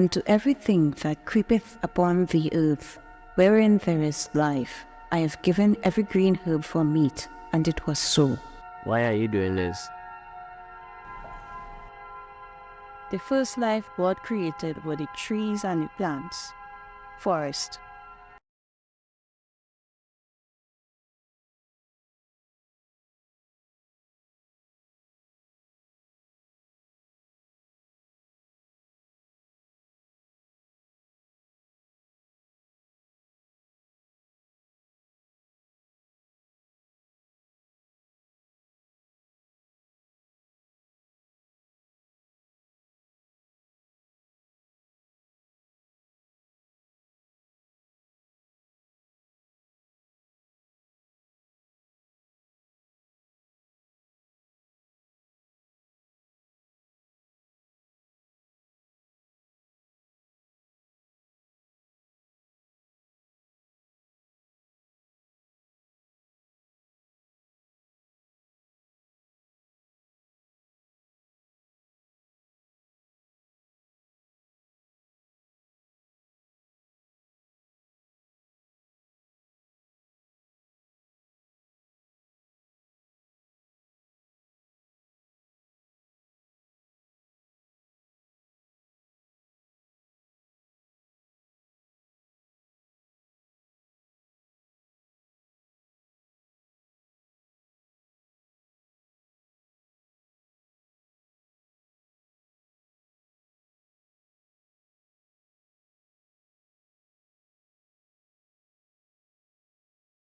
and to everything that creepeth upon the earth, wherein there is life, I have given every green herb for meat, and it was so. Why are you doing this? The first life God created were the trees and the plants, forest.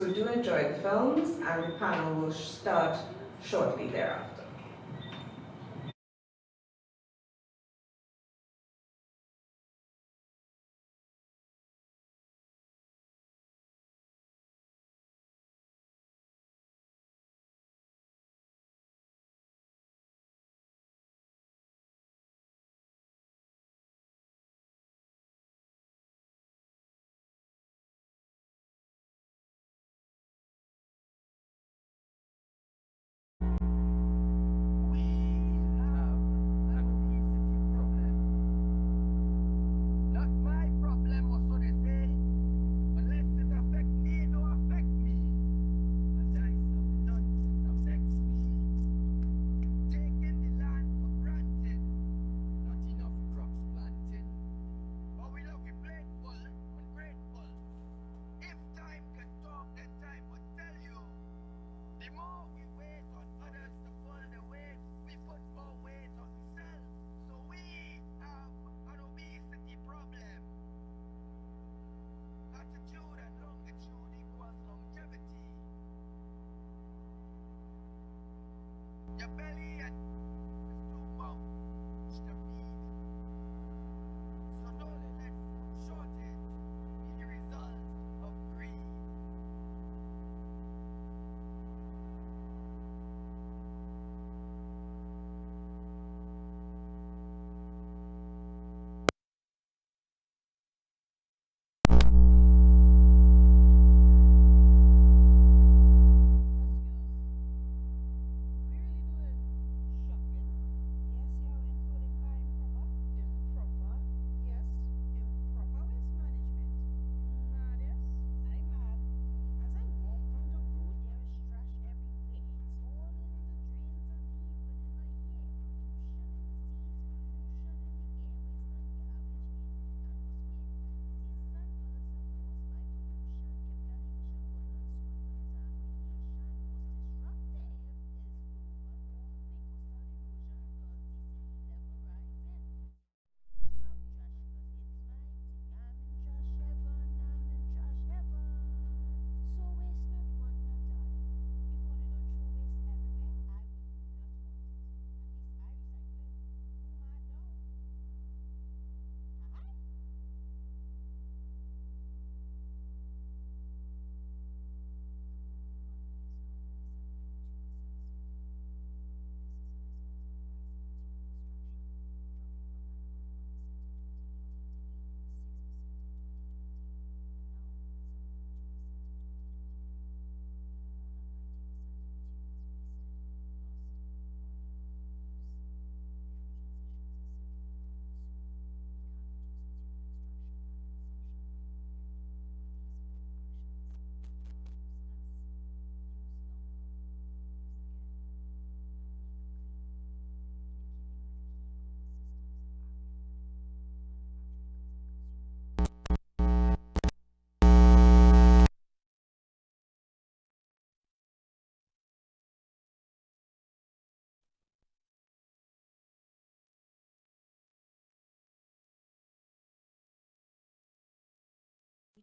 So do enjoy the films, and the panel will start shortly thereafter.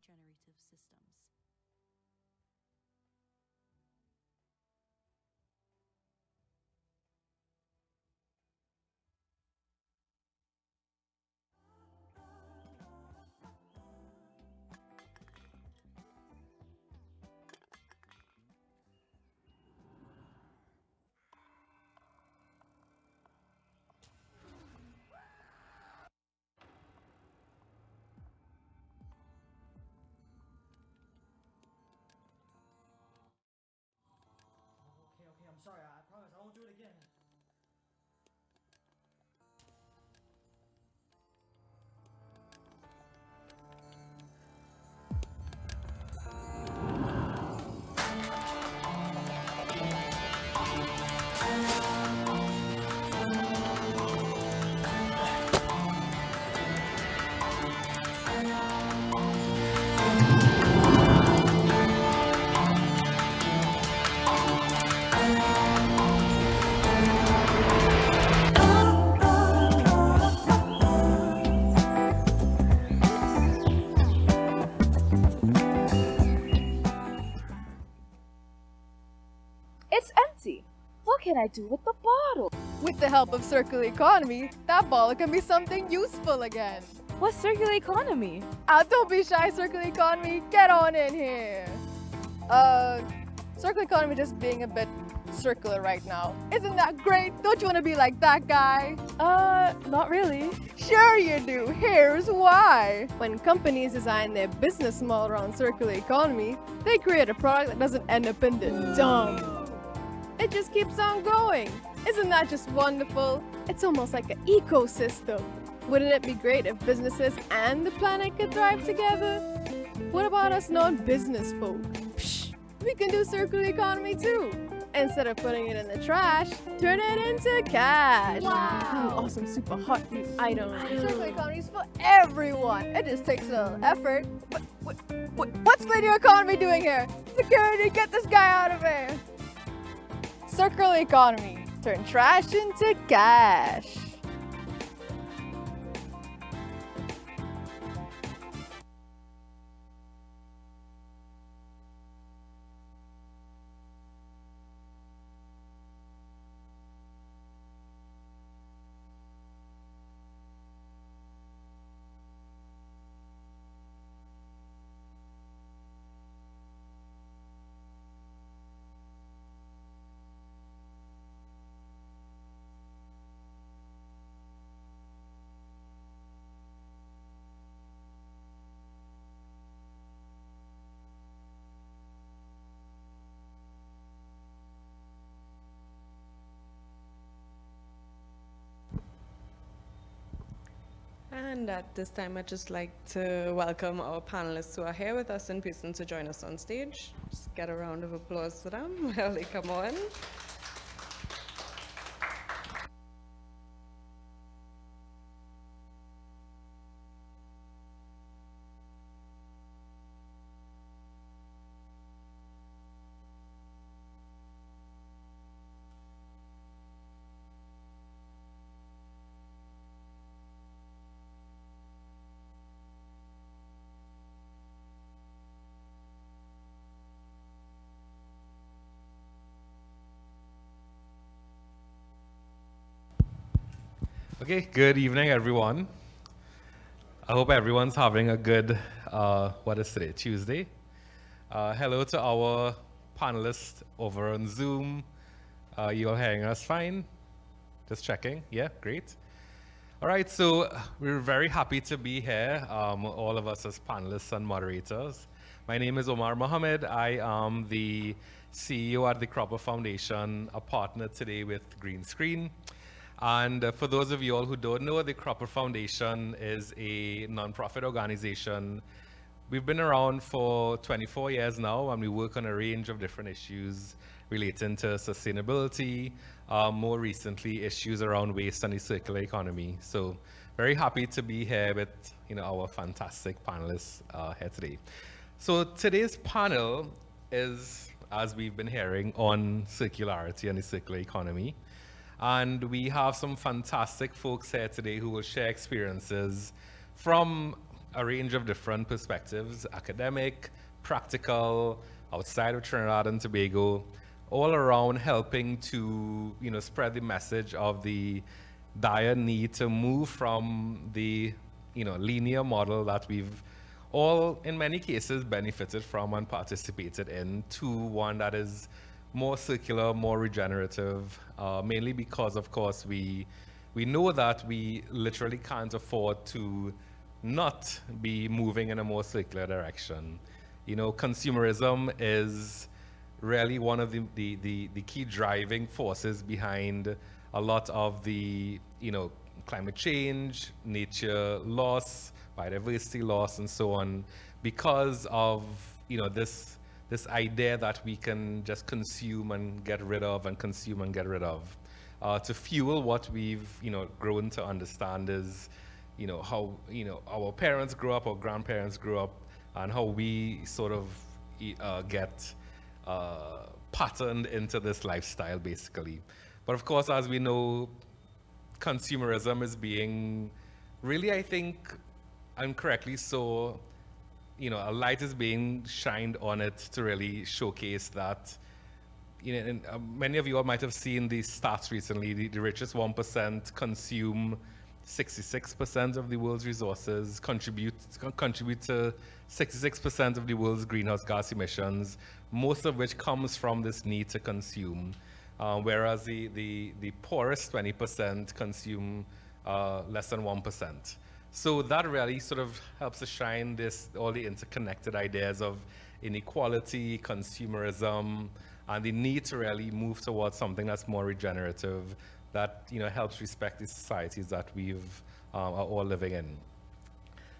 regenerative systems. Okay, I'm sorry. I promise I won't do it again. It's empty. What can I do with the bottle? With the help of circular economy, that bottle can be something useful again. What's circular economy? Don't be shy, circular economy. Get on in here. Circular economy just being a bit circular right now. Isn't that great? Don't you want to be like that guy? Not really. Sure you do. Here's why. When companies design their business model around circular economy, they create a product that doesn't end up in the dump. It just keeps on going. Isn't that just wonderful? It's almost like an ecosystem. Wouldn't it be great if businesses and the planet could thrive together? What about us non-business folk? Psh, we can do circular economy too. Instead of putting it in the trash, turn it into cash. Wow. Awesome, super hot new item. Circular economy is for everyone. It just takes a little effort. What's linear economy doing here? Security, get this guy out of here. Circular economy. Turn trash into cash. And at this time, I'd just like to welcome our panelists who are here with us in person to join us on stage. Just get a round of applause for them while they come on. Okay, good evening, everyone. I hope everyone's having a good, what is today, Tuesday? Hello to our panelists over on Zoom. You all hearing us fine? Just checking, yeah, great. All right, so we're very happy to be here, all of us as panelists and moderators. My name is Omar Mohammed. I am the CEO at the Cropper Foundation, a partner today with Green Screen. And for those of you all who don't know, the Cropper Foundation is a nonprofit organization. We've been around for 24 years now, and we work on a range of different issues relating to sustainability, more recently issues around waste and the circular economy. So very happy to be here with our fantastic panelists here today. So today's panel is, as we've been hearing, on circularity and the circular economy. And we have some fantastic folks here today who will share experiences from a range of different perspectives, academic, practical, outside of Trinidad and Tobago, all around helping to, spread the message of the dire need to move from the, linear model that we've all, in many cases, benefited from and participated in, to one that is more circular, more regenerative, mainly because, of course, we know that we literally can't afford to not be moving in a more circular direction. Consumerism is really one of the key driving forces behind a lot of the, climate change, nature loss, biodiversity loss, and so on, because of, this idea that we can just consume and get rid of and consume and get rid of. To fuel what we've, grown to understand is, how, our parents grew up, our grandparents grew up, and how we sort of get patterned into this lifestyle, basically. But of course, as we know, consumerism is being really, I think, and correctly so, a light is being shined on it to really showcase that, and, many of you all might have seen these stats recently. The richest 1% consume 66% of the world's resources, contribute to 66% of the world's greenhouse gas emissions, most of which comes from this need to consume, whereas the poorest 20% consume less than 1%. So that really sort of helps to shine all the interconnected ideas of inequality, consumerism, and the need to really move towards something that's more regenerative, that helps respect the societies that we've are all living in.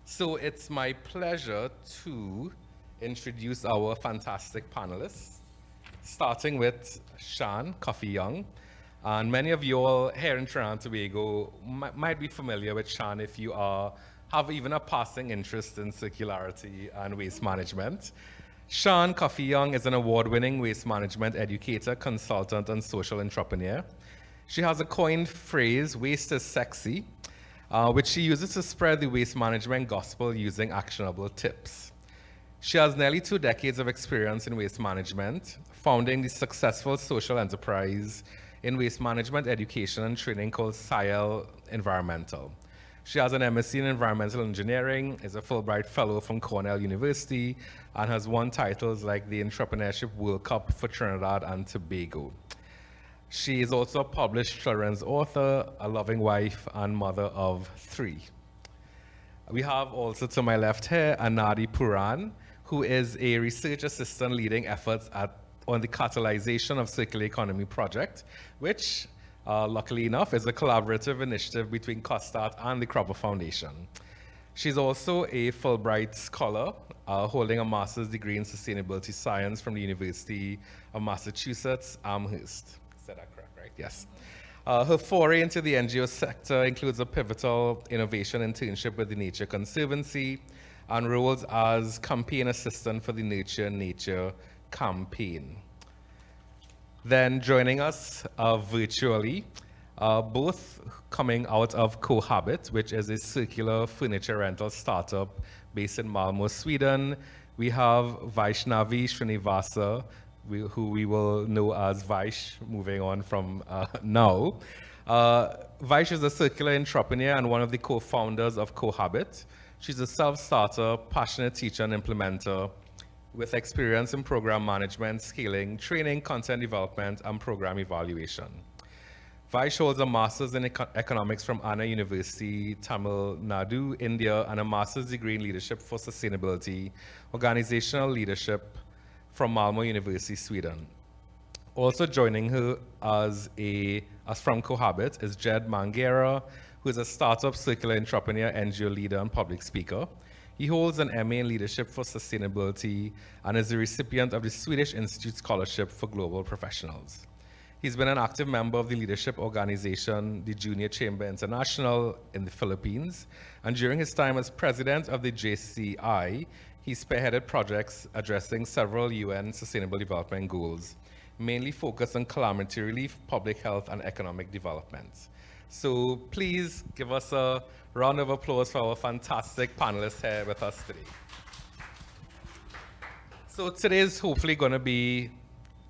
So it's my pleasure to introduce our fantastic panelists, starting with Shan, Cuffy Young. And many of you all here in Trinidad and Tobago might be familiar with Shan if you have even a passing interest in circularity and waste management. Shan Cuffy Young is an award-winning waste management educator, consultant, and social entrepreneur. She has a coined phrase, waste is sexy, which she uses to spread the waste management gospel using actionable tips. She has nearly 2 decades of experience in waste management, founding the successful social enterprise in waste management education and training called COSTAATT Environmental. She has an MSc in Environmental Engineering, is a Fulbright Fellow from Cornell University, and has won titles like the Entrepreneurship World Cup for Trinidad and Tobago. She is also a published children's author, a loving wife, and mother of 3. We have also to my left here, Anaadi Pooran, who is a research assistant leading efforts on the Catalysation of Circular Economy project, which, luckily enough, is a collaborative initiative between COSTAATT and the Cropper Foundation. She's also a Fulbright Scholar, holding a master's degree in sustainability science from the University of Massachusetts, Amherst. Said that correct, right? Yes. Her foray into the NGO sector includes a pivotal innovation internship with the Nature Conservancy and roles as campaign assistant for the Nurture Nature campaign. Then joining us virtually, both coming out of Cohabit, which is a circular furniture rental startup based in Malmö, Sweden, we have Vaishnavi Srinivasa, who we will know as Vaish moving on from now. Vaish is a circular entrepreneur and one of the co-founders of Cohabit. She's a self-starter, passionate teacher and implementer with experience in program management, scaling, training, content development, and program evaluation. Vaish holds a master's in economics from Anna University, Tamil Nadu, India, and a master's degree in leadership for sustainability, organizational leadership from Malmö University, Sweden. Also joining her as from Cohabit is Jed Mangera, who is a startup circular entrepreneur, NGO leader, and public speaker. He holds an MA in Leadership for Sustainability and is the recipient of the Swedish Institute Scholarship for Global Professionals. He's been an active member of the leadership organization, the Junior Chamber International in the Philippines, and during his time as president of the JCI, he spearheaded projects addressing several UN Sustainable Development Goals, mainly focused on calamity relief, public health, and economic development. So please give us a round of applause for our fantastic panelists here with us today. So today is hopefully going to be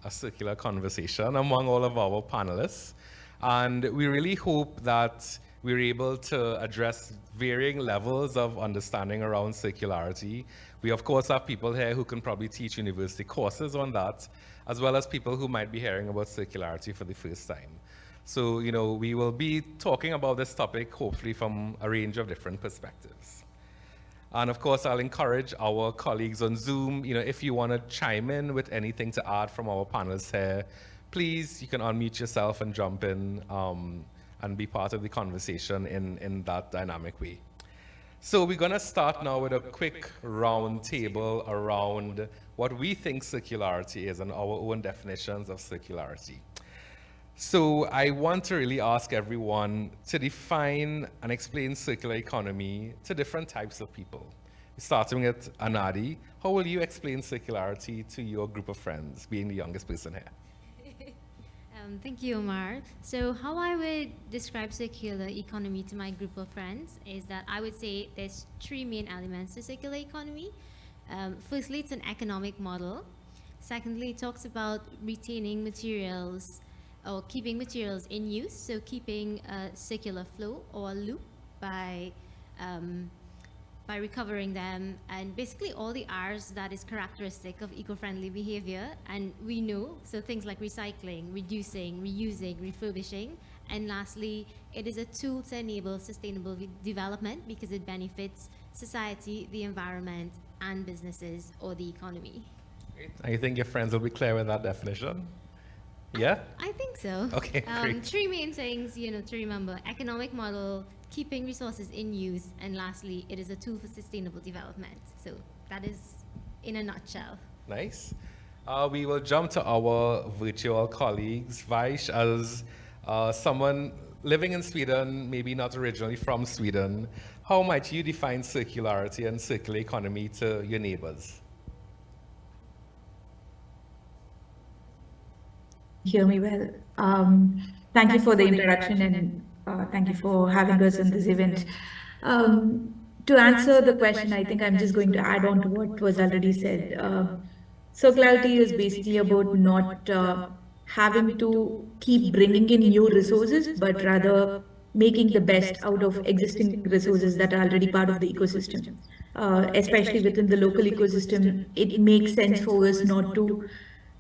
a circular conversation among all of our panelists. And we really hope that we're able to address varying levels of understanding around circularity. We, of course, have people here who can probably teach university courses on that, as well as people who might be hearing about circularity for the first time. So, we will be talking about this topic, hopefully from a range of different perspectives. And of course, I'll encourage our colleagues on Zoom, if you want to chime in with anything to add from our panelists here, please, you can unmute yourself and jump in and be part of the conversation in that dynamic way. So we're going to start now with a quick round table around what we think circularity is and our own definitions of circularity. So I want to really ask everyone to define and explain circular economy to different types of people. Starting with Anaadi, how will you explain circularity to your group of friends, being the youngest person here? Thank you, Omar. So how I would describe circular economy to my group of friends is that I would say there's three main elements to circular economy. Firstly, it's an economic model. Secondly, it talks about retaining materials or keeping materials in use, so keeping a circular flow or a loop by recovering them, and basically all the R's that is characteristic of eco-friendly behavior. And we know, so things like recycling, reducing, reusing, refurbishing. And lastly, it is a tool to enable sustainable development because it benefits society, the environment, and businesses or the economy. Great. And you think your friends will be clear with that definition? Yeah? I think so. Okay, great. Three main things, to remember: economic model, keeping resources in use, and lastly, it is a tool for sustainable development. So that is in a nutshell. Nice. We will jump to our virtual colleagues. Vaish, as someone living in Sweden, maybe not originally from Sweden, how might you define circularity and circular economy to your neighbors? Hear me well. Thank you for the introduction and thank you for having us in this event. To answer the question, I think I'm just going to add on to what was already said. Circularity is basically about not having to keep bringing in new resources, but rather making the best out of existing resources that are already part of the ecosystem. Especially within the local ecosystem, it makes sense for us not to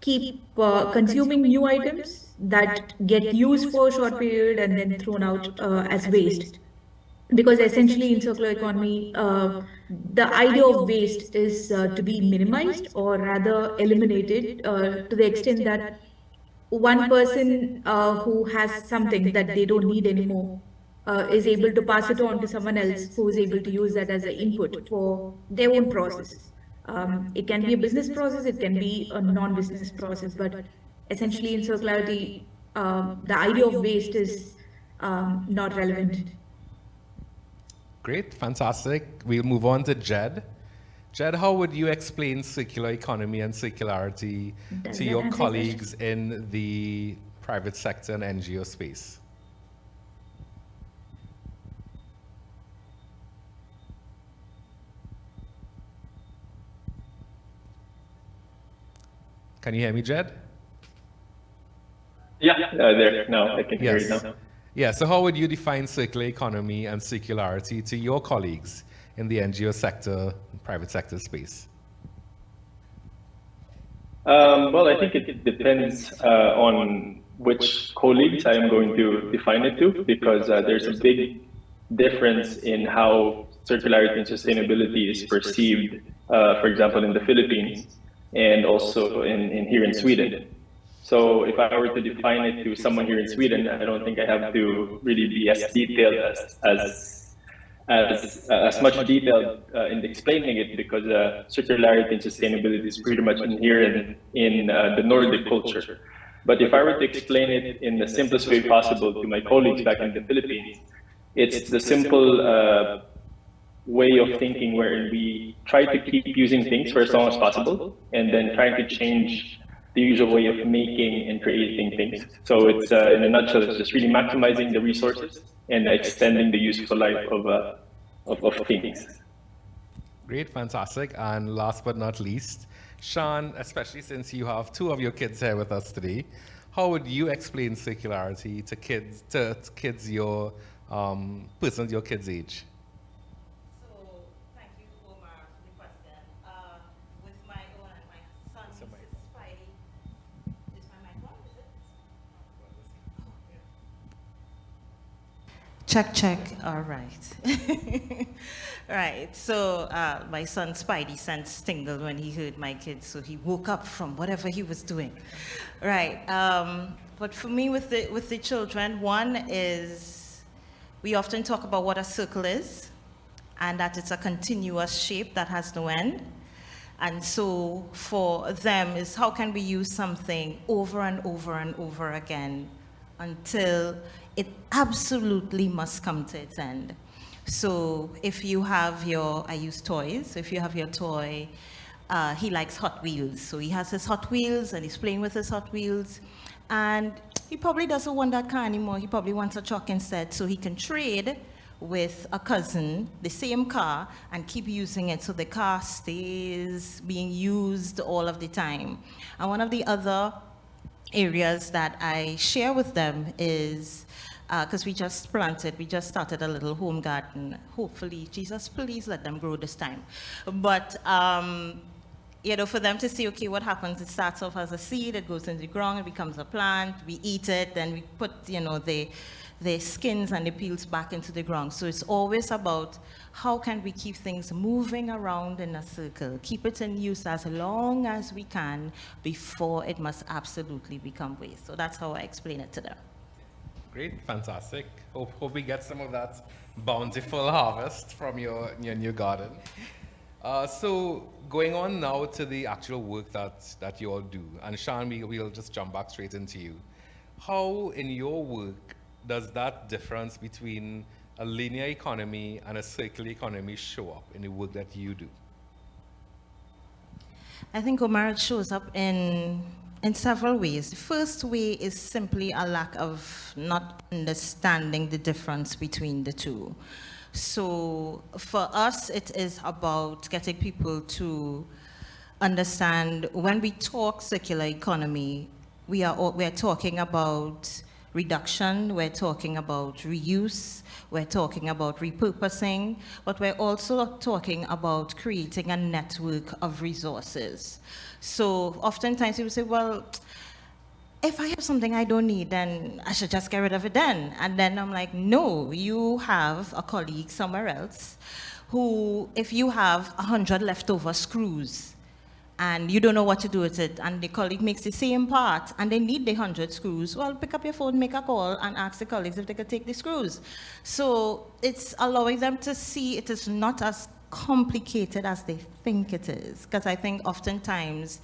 keep consuming new items that get used for a short period and then thrown out as waste. Because essentially in circular economy, the idea of waste is to be minimized or rather eliminated to the extent that one person who has something that they don't need anymore is able to pass it on to someone else who is able to use that as an input for their own process. It can be a business process, it can be a non-business process, but essentially in circularity, the idea of waste is not relevant. Great, fantastic. We'll move on to Jed. Jed, how would you explain circular economy and circularity to your colleagues in the private sector and NGO space? Can you hear me, Jed? Yeah, there. Now I can hear you now. Yeah, so how would you define circular economy and circularity to your colleagues in the NGO sector, private sector space? Well, I think it depends on which colleagues I am going to define it to, because there's a big difference in how circularity and sustainability is perceived, for example, in the Philippines and also in here in Sweden. So if I were to define it to someone here in Sweden, I don't think I have to really be as detailed as much detail in explaining it, because circularity and sustainability is pretty much inherent in the Nordic culture. But if I were to explain it in the simplest way possible to my colleagues back in the Philippines, it's the simple way of thinking where we try to keep using things for as long as possible and then trying to change the usual way of making and creating things. So it's, in a nutshell, it's just really maximizing the resources and extending the useful life of things. Great, fantastic. And last but not least, Shan, especially since you have two of your kids here with us today, how would you explain circularity to kids your persons your kids' age? So, thank you, Omar, for the question. With my own and my son's Spidey, is my mic on? Is it? Check, check. All right. Right. So my son Spidey sense tingled when he heard my kids, so he woke up from whatever he was doing. Right. But for me, with the children, one is we often talk about what a circle is, and that it's a continuous shape that has no end. And so for them is how can we use something over and over and over again until it absolutely must come to its end. So if you have I use toys, so if you have your toy, he likes Hot Wheels. So he has his Hot Wheels and he's playing with his Hot Wheels. And he probably doesn't want that car anymore. He probably wants a truck instead. So he can trade with a cousin the same car and keep using it. So the car stays being used all of the time. And one of the other areas that I share with them is, because we just started a little home garden. Hopefully, Jesus, please let them grow this time. But, for them to see, okay, what happens? It starts off as a seed, it goes into the ground, it becomes a plant, we eat it, then we put, the skins and the peels back into the ground. So it's always about how can we keep things moving around in a circle, keep it in use as long as we can before it must absolutely become waste. So that's how I explain it to them. Great, fantastic. Hope we get some of that bountiful harvest from your new garden. So going on now to the actual work that you all do, and Shan, we'll just jump back straight into you. How in your work does that difference between a linear economy and a circular economy show up in the work that you do? I think, Omar, it shows up in several ways. The first way is simply a lack of not understanding the difference between the two. So for us, it is about getting people to understand when we talk circular economy, we're talking about reduction, we're talking about reuse, we're talking about repurposing, but we're also talking about creating a network of resources. So oftentimes people say, well, if I have something I don't need, then I should just get rid of it then. And then I'm like, no, you have a colleague somewhere else who, if you have 100 leftover screws, and you don't know what to do with it, and the colleague makes the same part, and they need the 100 screws, well, pick up your phone, make a call, and ask the colleagues if they could take the screws. So it's allowing them to see it is not as complicated as they think it is. Because I think oftentimes,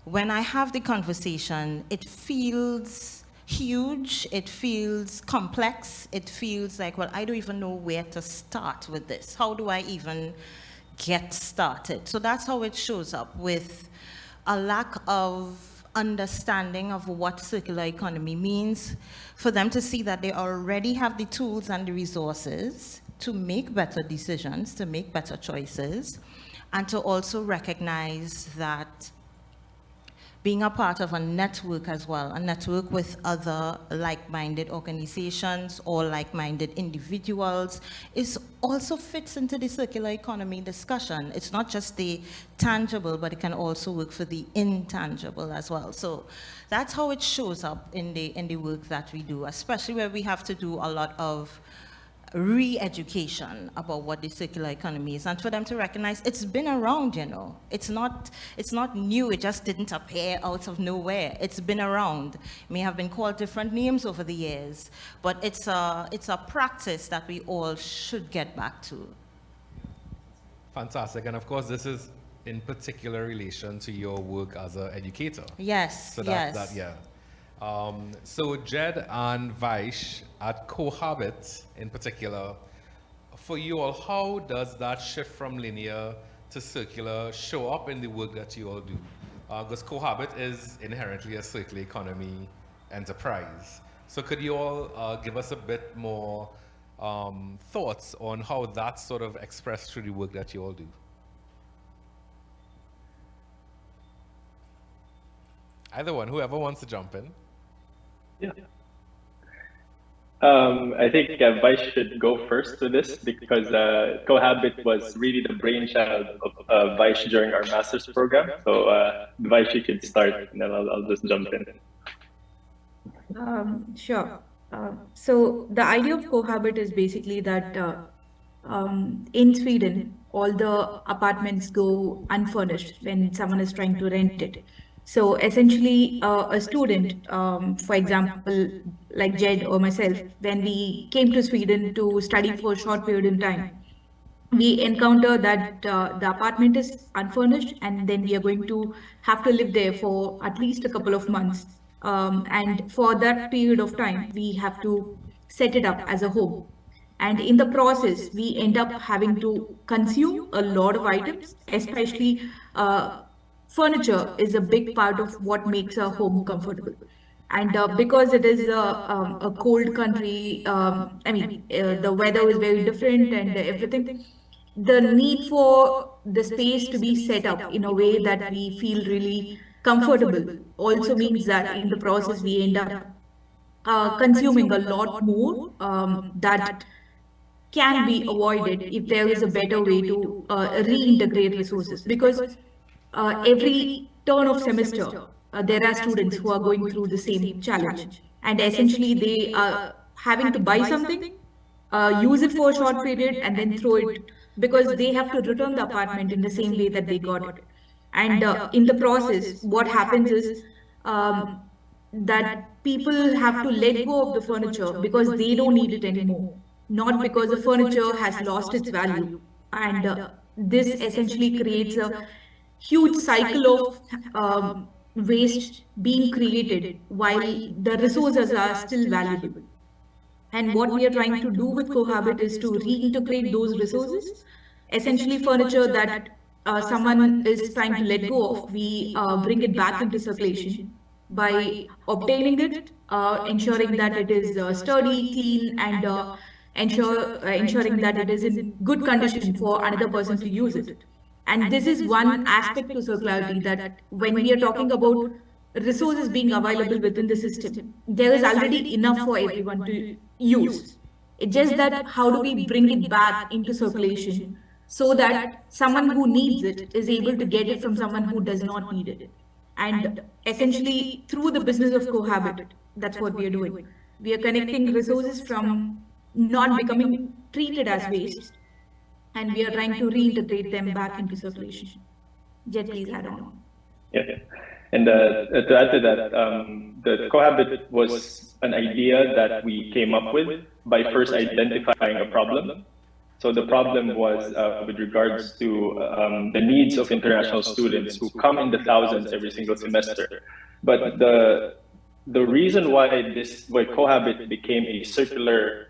when I have the conversation, it feels huge, it feels complex, it feels like, well, I don't even know where to start with this. How do I even get started? So that's how it shows up, with a lack of understanding of what circular economy means, for them to see that they already have the tools and the resources to make better decisions, to make better choices, and to also recognize that being a part of a network as well, a network with other like-minded organizations or like-minded individuals, is also fits into the circular economy discussion. It's not just the tangible, but it can also work for the intangible as well. So that's how it shows up in the work that we do, especially where we have to do a lot of re-education about what the circular economy is, and for them to recognize it's been around, it's not new, it just didn't appear out of nowhere. It's been around. It may have been called different names over the years, but it's a practice that we all should get back to. Fantastic. And of course, this is in particular relation to your work as an educator. Yes, so so Jed and Vaish at Cohabit in particular, for you all, how does that shift from linear to circular show up in the work that you all do? because Cohabit is inherently a circular economy enterprise. So could you all give us a bit more thoughts on how that's sort of expressed through the work that you all do? Either one, whoever wants to jump in. Yeah. I think Vice should go first to this because Cohabit was really the brainchild of Vice during our master's program. So Vice, you could start and then I'll just jump in. Sure. So the idea of Cohabit is basically that in Sweden, all the apartments go unfurnished when someone is trying to rent it. So essentially, a student, for example, like Jed or myself, when we came to Sweden to study for a short period in time, we encounter that the apartment is unfurnished and then we are going to have to live there for at least a couple of months. And for that period of time, we have to set it up as a home. And in the process, we end up having to consume a lot of items, especially furniture is a big part of what makes a home comfortable. And because it is a cold country, the weather is very different and everything. The need for the space to be set up in a way that we feel really comfortable also means that in the process we end up consuming a lot more that can be avoided if there is a better way to reintegrate resources. Because every turn of semester, there are students who are going through the same challenge. And essentially, they are having to buy something, use it for a short period, and then throw it because they have to return the apartment in the same way that they got it. And in the process, what happens is that people have to let go of the furniture because they don't need it anymore, not because the furniture has lost its value. And this essentially creates a huge cycle of waste being created while the resources are still valuable. And what we are trying to do with Cohabit is to reintegrate those resources, essentially furniture that someone is trying to let go of, we bring it back into circulation by obtaining it, ensuring that it is sturdy, clean, and ensuring that it is in good condition for another person to use it. And this is one aspect to circularity, that when we are talking about resources being available within the system, there is already enough for everyone to use. It's just that how do we bring it back into circulation so that someone who needs it is able to get it from someone who does not need it. And essentially, through the business of Cohabit, that's what we are doing. We are connecting resources from not becoming treated as waste, and we are trying to reintegrate them back into circulation. Jed, please add on. Yeah. And to add to that, the Cohabit was an idea that we came up with by first identifying a problem. So the problem was with regards to the needs of international students who come in the thousands every single semester. But the reason why Cohabit became a circular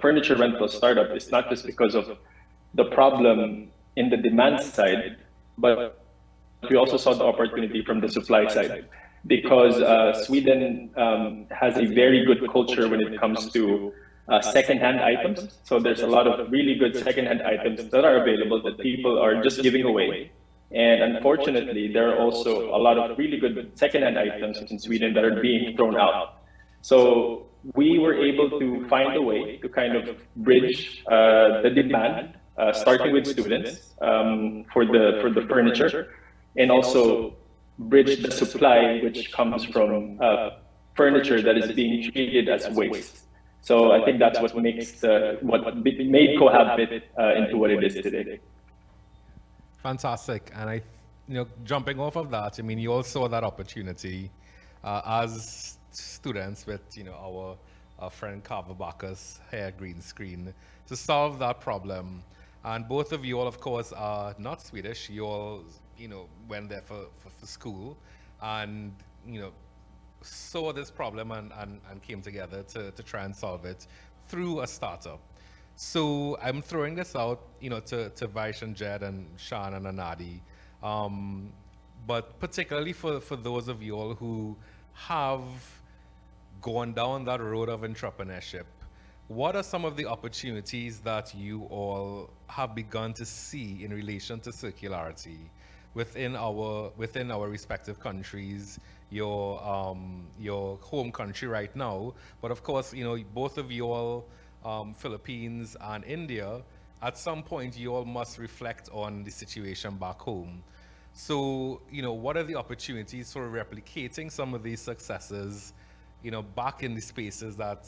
furniture rental startup is not just because of the problem in the demand side, but we also saw the opportunity from the supply side, because Sweden has a very good culture when it comes to secondhand items. So there's a lot of really good secondhand items that are available that people are just giving away. And unfortunately, there are also a lot of really good secondhand items in Sweden that are being thrown out. So we were able to find a way to kind of bridge the demand, starting with students for the furniture, and also bridge the supply, which comes from furniture that is being treated as waste. So I think that's what makes what made Cohabit into what it is today. Fantastic. And jumping off of that, I mean, you all saw that opportunity as students with, our friend Carver Bacchus hair green screen to solve that problem. And both of you all, of course, are not Swedish. You all, went there for school and, saw this problem and came together to try and solve it through a startup. So I'm throwing this out, to Vaish and Jed and Shan and Anaadi. but particularly for those of you all who have gone down that road of entrepreneurship, what are some of the opportunities that you all have begun to see in relation to circularity within our respective countries, your home country right now, but of course, you know, both of you all, Philippines and India, at some point you all must reflect on the situation back home. So, you know, what are the opportunities for replicating some of these successes, you know, back in the spaces that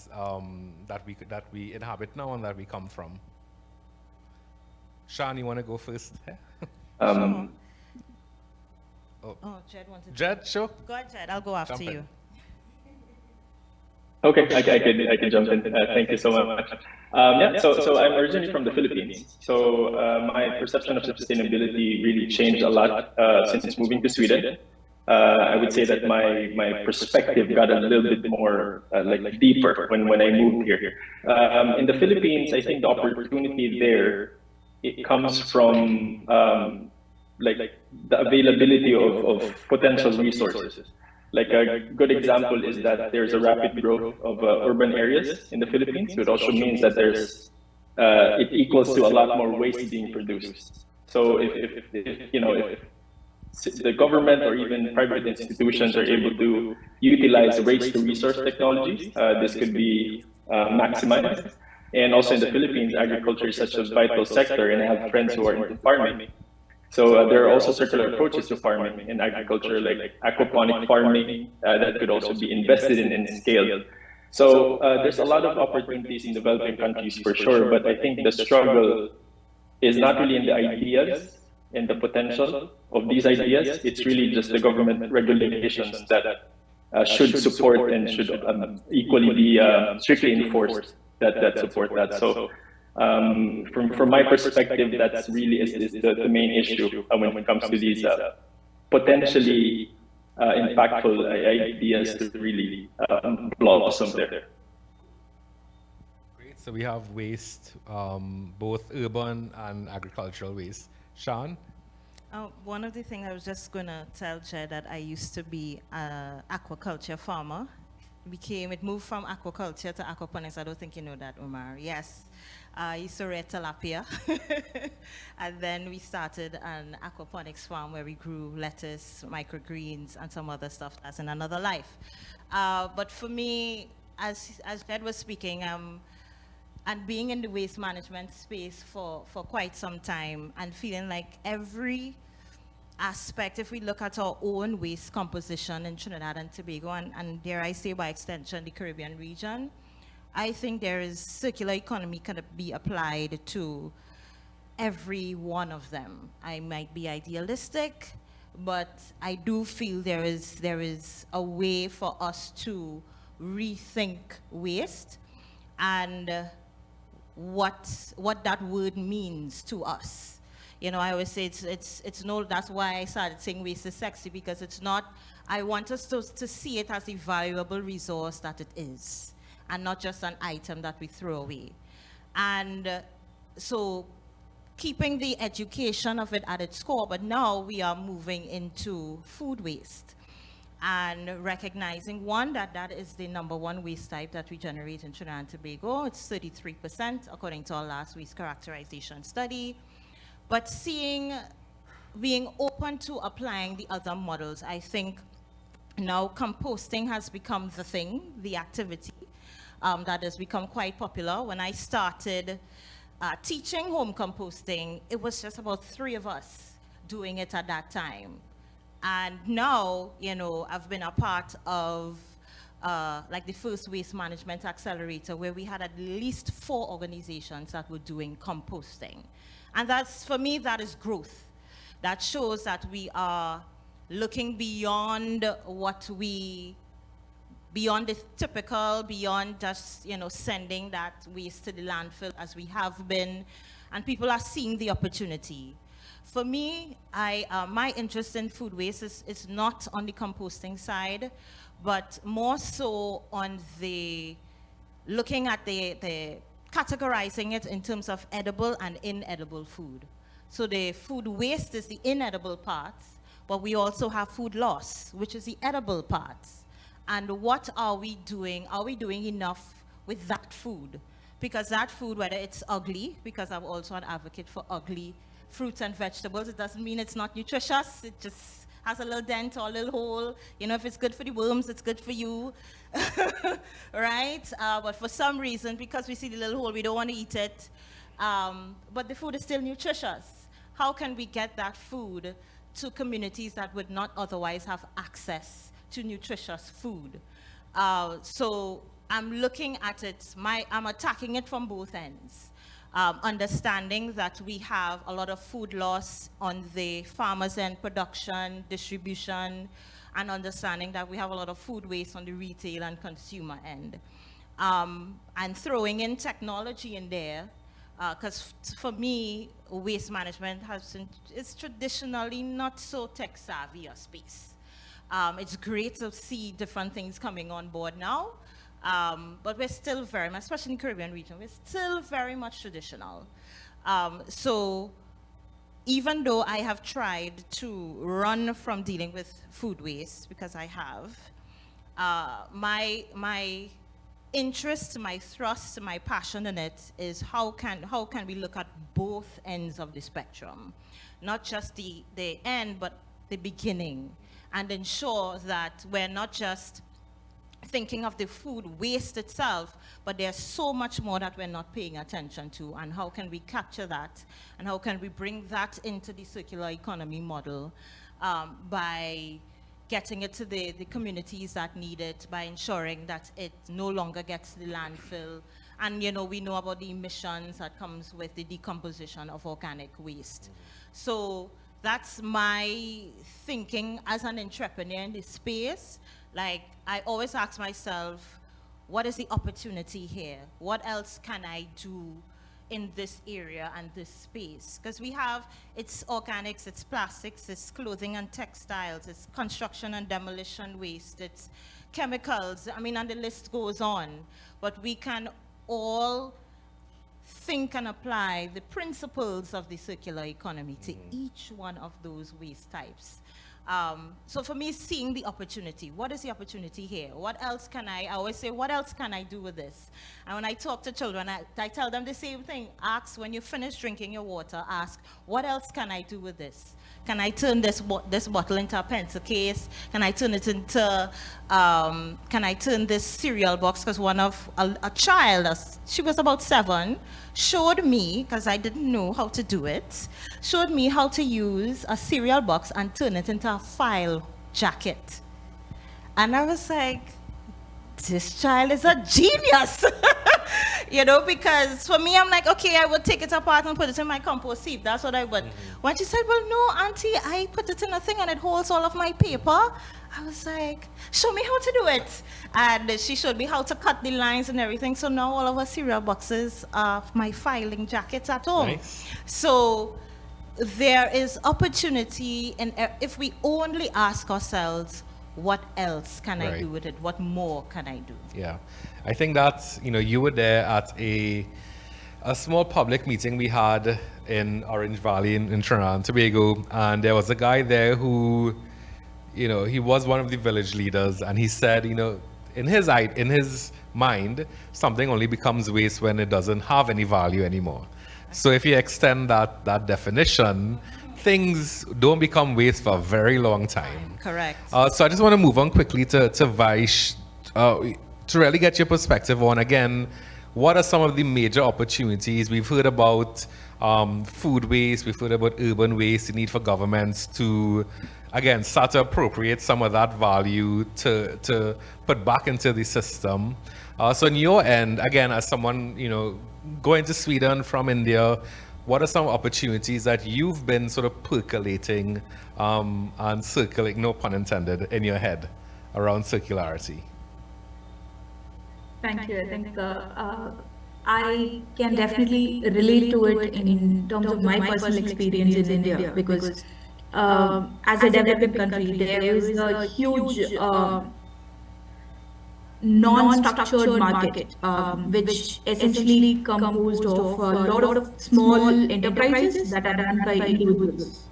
that we inhabit now and that we come from? Shan, you want to go first? Sure. Oh, Jed wanted to. Jed, sure. Go ahead, Jed. I'll go after Jump in. you. Okay, I can jump in. Thank you so much. Yeah, so I'm originally from the Philippines. So my perception of sustainability really changed a lot since moving to Sweden. I would say that my perspective got a little bit more like deeper when I moved here. In the Philippines, I think the opportunity there, it comes from like the availability of potential resources. Like a good example is that there's a rapid growth of urban areas in the Philippines, which also means that there's it equals to a lot more waste being produced. So if the government or even private institutions are able to utilize waste to resource technologies, this could be maximized. And also in the Philippines, agriculture is such a vital sector, and I have friends who are into farming. So there are also circular approaches to farming and agriculture, like aquaponic farming, that could also be invested in and scaled. So there's a lot of opportunities in developing countries for sure, but I think the struggle is not really in the ideas and the potential of these ideas. It's really just the government regulations that should support and should equally be strictly enforced that support that. So from my perspective, that's really is the main issue when it comes to these potentially impactful ideas to really blossom there. Great. So we have waste, both urban and agricultural waste. Shan? One of the things I was just going to tell Jed that I used to be an aquaculture farmer. It moved from aquaculture to aquaponics. I don't think you know that, Omar. Yes. I used to rear tilapia. And then we started an aquaponics farm where we grew lettuce, microgreens, and some other stuff that's in another life. But for me, as Jed was speaking, and being in the waste management space for quite some time and feeling like every aspect, if we look at our own waste composition in Trinidad and Tobago, and dare I say by extension the Caribbean region, I think there is circular economy can be applied to every one of them. I might be idealistic, but I do feel there is a way for us to rethink waste and what that word means to us. You know, I always say it's no, that's why I started saying waste is sexy, because it's not, I want us to see it as a valuable resource that it is, and not just an item that we throw away. And so keeping the education of it at its core, but now we are moving into food waste and recognizing, one, that is the #1 waste type that we generate in Trinidad and Tobago. It's 33% according to our last waste characterization study. But being open to applying the other models, I think now composting has become the thing, the activity that has become quite popular. When I started teaching home composting, it was just about 3 of us doing it at that time. And now, you know, I've been a part of like the first waste management accelerator, where we had at least 4 organizations that were doing composting. And that's, for me, that is growth. That shows that we are looking beyond beyond the typical, beyond just, you know, sending that waste to the landfill as we have been, and people are seeing the opportunity. For me, my interest in food waste is not on the composting side, but more so on looking at the categorizing it in terms of edible and inedible food. So the food waste is the inedible parts, but we also have food loss, which is the edible parts. And what are we doing? Are we doing enough with that food? Because that food, whether it's ugly, because I'm also an advocate for ugly fruits and vegetables, it doesn't mean it's not nutritious. It just has a little dent or a little hole. You know, if it's good for the worms, it's good for you, right? But for some reason, because we see the little hole, we don't want to eat it. But the food is still nutritious. How can we get that food to communities that would not otherwise have access to nutritious food? So I'm looking at it, I'm attacking it from both ends. Understanding that we have a lot of food loss on the farmers' end, production, distribution, and understanding that we have a lot of food waste on the retail and consumer end. And throwing in technology in there, because for me, waste management is traditionally not so tech-savvy a space. It's great to see different things coming on board now, but we're still very much, especially in the Caribbean region, we're still very much traditional. So even though I have tried to run from dealing with food waste, because I have, my interest, my thrust, my passion in it is how can we look at both ends of the spectrum, not just the end, but the beginning, and ensure that we're not just thinking of the food waste itself, but there's so much more that we're not paying attention to, and how can we capture that, and how can we bring that into the circular economy model by getting it to the communities that need it, by ensuring that it no longer gets to the landfill. And you know, we know about the emissions that comes with the decomposition of organic waste. So that's my thinking as an entrepreneur in this space. Like, I always ask myself, what is the opportunity here? What else can I do in this area and this space? Because we have, it's organics, it's plastics, it's clothing and textiles, it's construction and demolition waste, it's chemicals, I mean, and the list goes on. But we can all think and apply the principles of the circular economy to each one of those waste types. So for me, seeing the opportunity, what is the opportunity here? What else can I always say, what else can I do with this? And when I talk to children, I tell them the same thing. Ask, when you finish drinking your water, ask, what else can I do with this? Can I turn this bottle into a pencil case? Can I turn it into, can I turn this cereal box? Because one of, a child, she was about 7, showed me, because I didn't know how to do it, showed me how to use a cereal box and turn it into a file jacket. And I was like, this child is a genius. You know, because for me, I'm like, okay, I would take it apart and put it in my compost heap. That's what I would. When she said, well, no, auntie, I put it in a thing and it holds all of my paper, I was like, show me how to do it. And she showed me how to cut the lines and everything. So now all of our cereal boxes are my filing jackets at home. Nice. So there is opportunity, and if we only ask ourselves, what else can I do with it? What more can I do? Yeah, I think that, you know, you were there at a small public meeting we had in Orange Valley in Trinidad and Tobago, and there was a guy there who, you know, he was one of the village leaders, and he said, you know, in his mind, something only becomes waste when it doesn't have any value anymore. So if you extend that definition, things don't become waste for a very long time. Correct. So I just want to move on quickly to Vaish, to really get your perspective on, again, what are some of the major opportunities? We've heard about food waste, we've heard about urban waste, the need for governments to, again, start to appropriate some of that value to put back into the system. So on your end, again, as someone, you know, going to Sweden from India, what are some opportunities that you've been sort of percolating and circulating, no pun intended, in your head around circularity? Thank you. I think I can definitely relate to it in terms of my personal experience in India, because as a developing country, there is a huge non-structured market, which essentially composed of a lot of small enterprises that are run by individuals.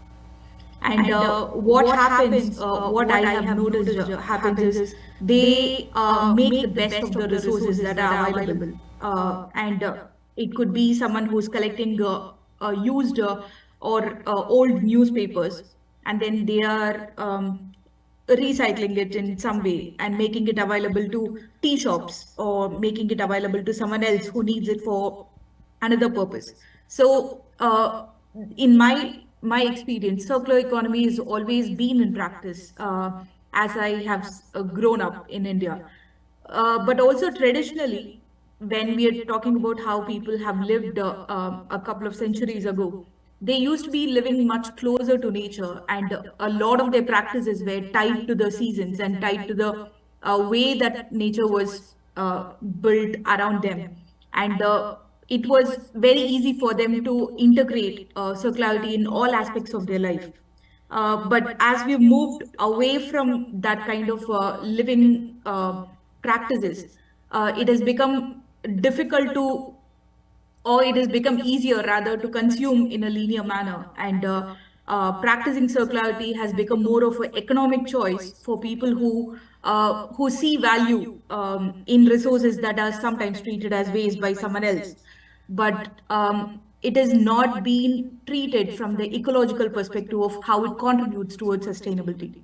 And what happens, what I have noticed happens is they make the best of the resources that are available. And it could be someone who's collecting used or old newspapers, and then they are recycling it in some way and making it available to tea shops or making it available to someone else who needs it for another purpose. So, in my experience, circular economy has always been in practice as I have grown up in India. But also traditionally, when we are talking about how people have lived a couple of centuries ago, they used to be living much closer to nature, and a lot of their practices were tied to the seasons and tied to the way that nature was built around them. And it was very easy for them to integrate circularity in all aspects of their life. But as we've moved away from that kind of living practices, it has become difficult to, or it has become easier rather to consume in a linear manner. And practicing circularity has become more of an economic choice for people who see value in resources that are sometimes treated as waste by someone else. But it has not been treated from the ecological perspective of how it contributes towards sustainability.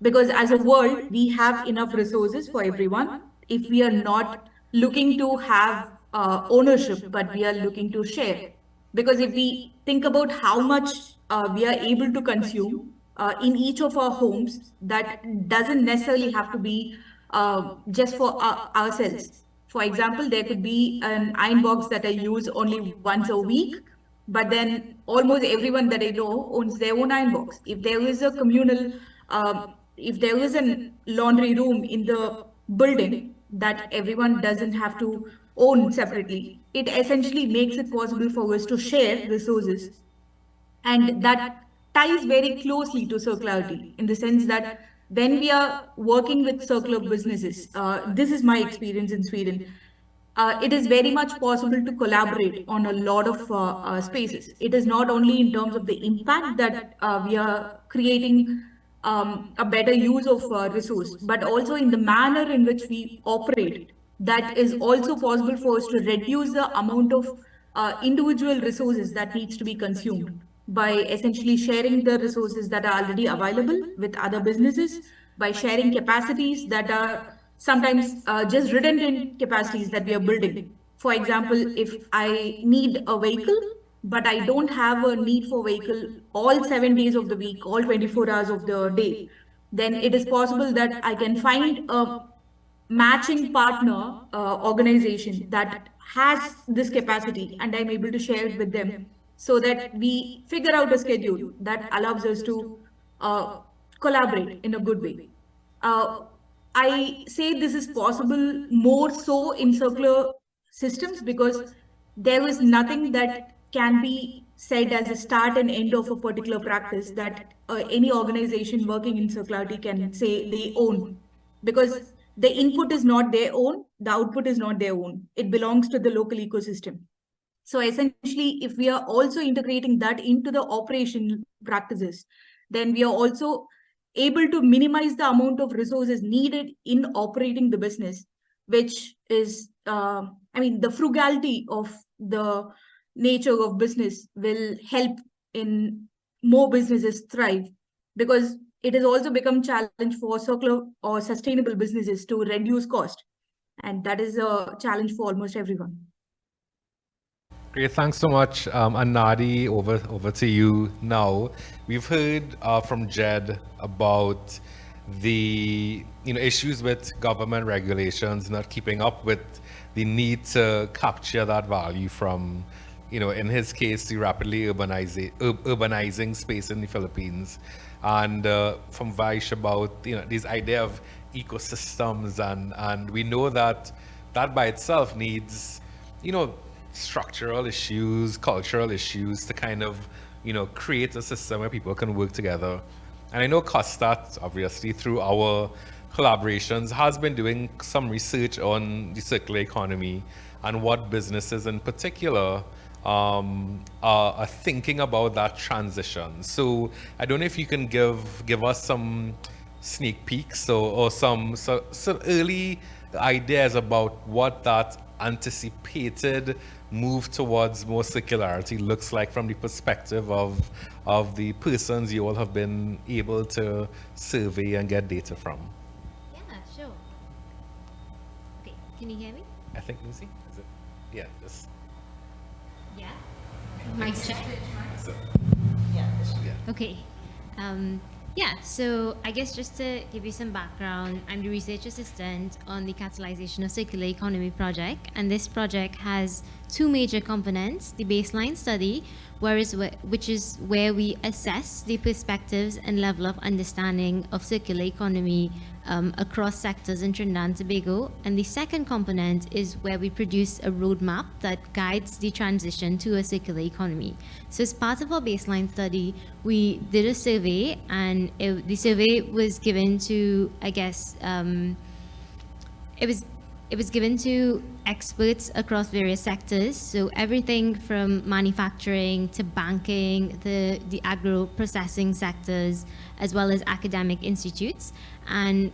Because as a world, we have enough resources for everyone if we are not looking to have ownership, but we are looking to share. Because if we think about how much we are able to consume in each of our homes, that doesn't necessarily have to be just for ourselves. For example, there could be an iron box that I use only once a week, but then almost everyone that I know owns their own iron box. If there is a communal, if there is a laundry room in the building that everyone doesn't have to own separately, it essentially makes it possible for us to share resources. And that ties very closely to circularity in the sense that when we are working with circular businesses, this is my experience in Sweden. It is very much possible to collaborate on a lot of spaces. It is not only in terms of the impact that we are creating a better use of resource, but also in the manner in which we operate. That is also possible for us to reduce the amount of individual resources that needs to be consumed by essentially sharing the resources that are already available with other businesses, by sharing capacities that are sometimes just redundant capacities that we are building. For example, if I need a vehicle, but I don't have a need for vehicle all 7 days of the week, all 24 hours of the day, then it is possible that I can find a matching partner organization that has this capacity, and I'm able to share it with them so that we figure out a schedule that allows us to collaborate in a good way. Uh, I say this is possible more so in circular systems because there is nothing that can be said as a start and end of a particular practice that any organization working in circularity can say they own, because the input is not their own, the output is not their own. It belongs to the local ecosystem. So essentially, if we are also integrating that into the operation practices, then we are also able to minimize the amount of resources needed in operating the business, which is, the frugality of the nature of business will help in more businesses thrive, because it has also become challenge for circular or sustainable businesses to reduce cost. And that is a challenge for almost everyone. Great, thanks so much, Anaadi. Over to you now. We've heard from Jed about the issues with government regulations not keeping up with the need to capture that value from, in his case, the rapidly urbanizing space in the Philippines, and from Vaish about this idea of ecosystems, and we know that by itself needs structural issues, cultural issues to kind of, create a system where people can work together. And I know COSTAATT, obviously, through our collaborations, has been doing some research on the circular economy and what businesses in particular are thinking about that transition. So I don't know if you can give us some sneak peeks or some early ideas about what that anticipated move towards more circularity looks like from the perspective of the persons you all have been able to survey and get data from. Yeah, sure. Okay, can you hear me? I think, Lucy, is it? Yeah, just. Yeah. Mic check. So, Yeah. Okay. Yeah, so I guess just to give you some background, I'm the research assistant on the Catalysation of Circular Economy project, and this project has two major components: the baseline study, which is where we assess the perspectives and level of understanding of circular economy across sectors in Trinidad and Tobago. And the second component is where we produce a roadmap that guides the transition to a circular economy. So as part of our baseline study, we did a survey, and the survey was given to, I guess, it was given to experts across various sectors. So everything from manufacturing to banking, the agro-processing sectors, as well as academic institutes. And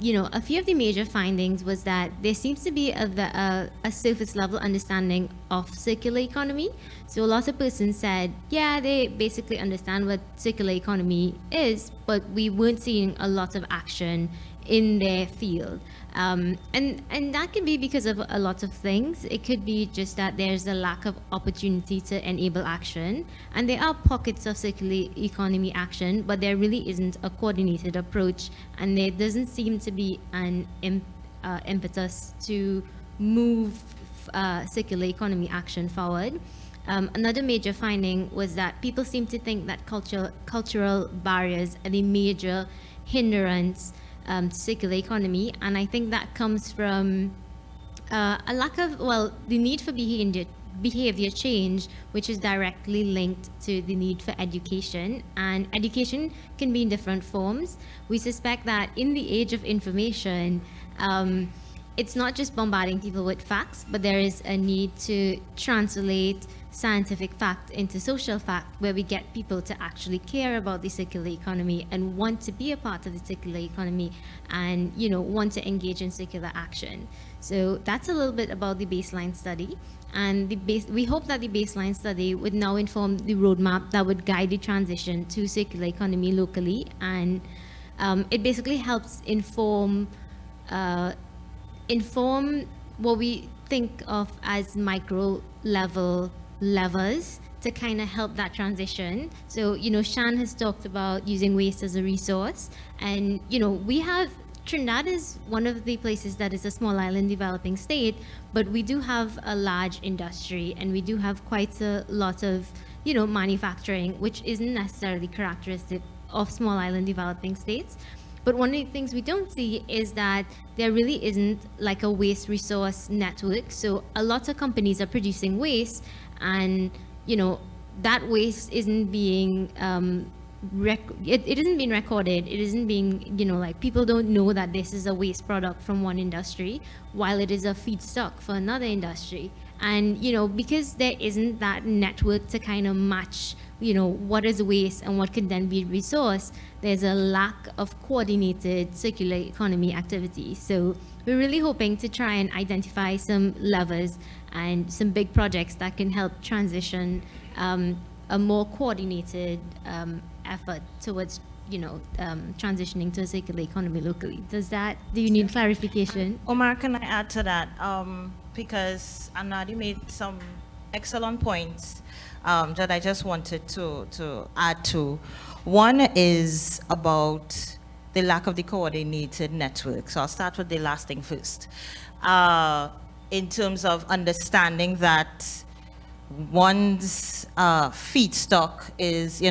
a few of the major findings was that there seems to be a surface level understanding of circular economy. So a lot of persons said, yeah, they basically understand what circular economy is, but we weren't seeing a lot of action in their field. And that can be because of a lot of things. It could be just that there's a lack of opportunity to enable action. And there are pockets of circular economy action, but there really isn't a coordinated approach. And there doesn't seem to be an impetus to move circular economy action forward. Another major finding was that people seem to think that cultural barriers are the major hindrance circular economy, and I think that comes from a lack of, the need for behavior change, which is directly linked to the need for education. And education can be in different forms. We suspect that in the age of information, it's not just bombarding people with facts, but there is a need to translate scientific fact into social fact, where we get people to actually care about the circular economy and want to be a part of the circular economy and want to engage in circular action. So that's a little bit about the baseline study, and we hope that the baseline study would now inform the roadmap that would guide the transition to circular economy locally, and it basically helps inform what we think of as micro level levers to kind of help that transition. So, Shan has talked about using waste as a resource, and, Trinidad is one of the places that is a small island developing state, but we do have a large industry, and we do have quite a lot of, manufacturing, which isn't necessarily characteristic of small island developing states. But one of the things we don't see is that there really isn't like a waste resource network. So a lot of companies are producing waste, and that waste isn't being it isn't being recorded. It isn't being people don't know that this is a waste product from one industry, while it is a feedstock for another industry. And because there isn't that network to kind of match what is waste and what can then be resource, there's a lack of coordinated circular economy activity. So we're really hoping to try and identify some levers and some big projects that can help transition a more coordinated effort towards transitioning to a circular economy locally. Do you need clarification? Omar, can I add to that? Because Anaadi made some excellent points that I just wanted to add to. One is about the lack of the coordinated network. So I'll start with the last thing first. In terms of understanding that one's feedstock is,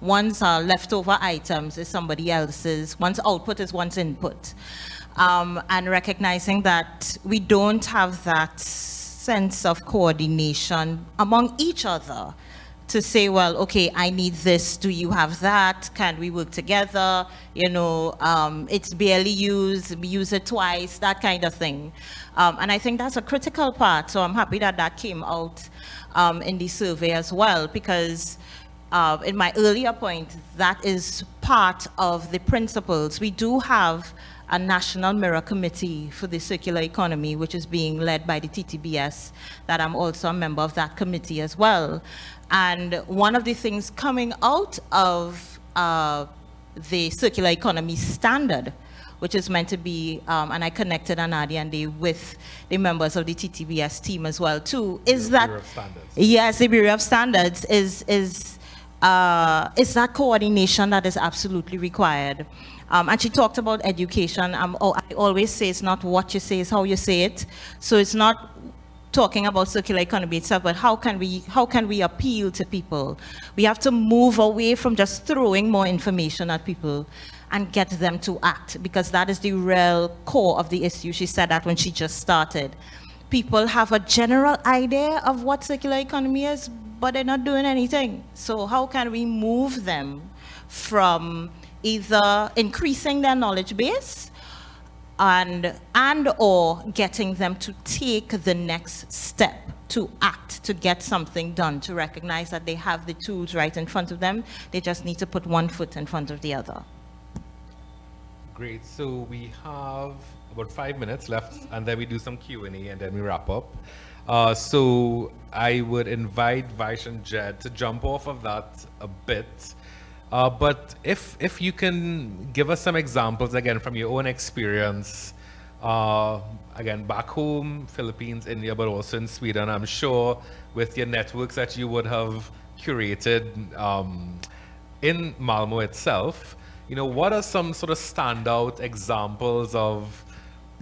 one's leftover items is somebody else's, one's output is one's input. And recognizing that we don't have that sense of coordination among each other to say, well, okay, I need this, do you have that? Can we work together? You know, it's barely used, we use it twice, that kind of thing. And I think that's a critical part, so I'm happy that that came out in the survey as well, because in my earlier point, that is part of the principles. We do have a National Mirror Committee for the Circular Economy, which is being led by the TTBS, that I'm also a member of that committee as well. And one of the things coming out of the Circular Economy Standard, which is meant to be, and I connected Anaadi and they with the members of the TTBS team as well too, is that, yes, the Bureau of Standards is that coordination that is absolutely required. And she talked about education. I always say it's not what you say, it's how you say it. So it's not talking about circular economy itself, but how can we appeal to people? We have to move away from just throwing more information at people and get them to act, because that is the real core of the issue. She said that when she just started. People have a general idea of what circular economy is, but they're not doing anything. So how can we move them from either increasing their knowledge base and or getting them to take the next step, to act, to get something done, to recognize that they have the tools right in front of them. They just need to put one foot in front of the other. Great, so we have about 5 minutes left, and then we do some Q&A, and then we wrap up. So I would invite Vice and Jed to jump off of that a bit. But if you can give us some examples, again, from your own experience, again, back home, Philippines, India, but also in Sweden, I'm sure with your networks that you would have curated in Malmo itself, you know, what are some sort of standout examples of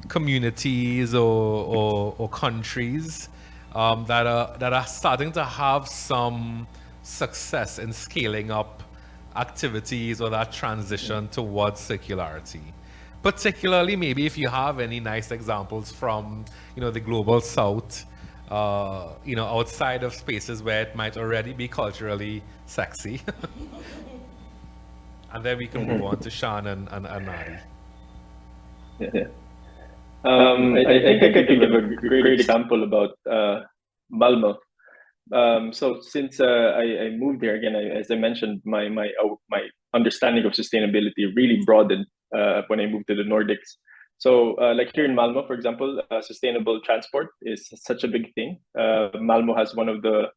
communities or countries that are starting to have some success in scaling up activities or that transition towards circularity? Particularly, maybe if you have any nice examples from, you know, the global south, you know, outside of spaces where it might already be culturally sexy. And then we can move on to Shan and Anaadi. Yeah. I think I could give a great example about Malmo. So since I moved here again, as I mentioned, my understanding of sustainability really broadened when I moved to the Nordics. So like here in Malmo, for example, sustainable transport is such a big thing. Malmo has one of the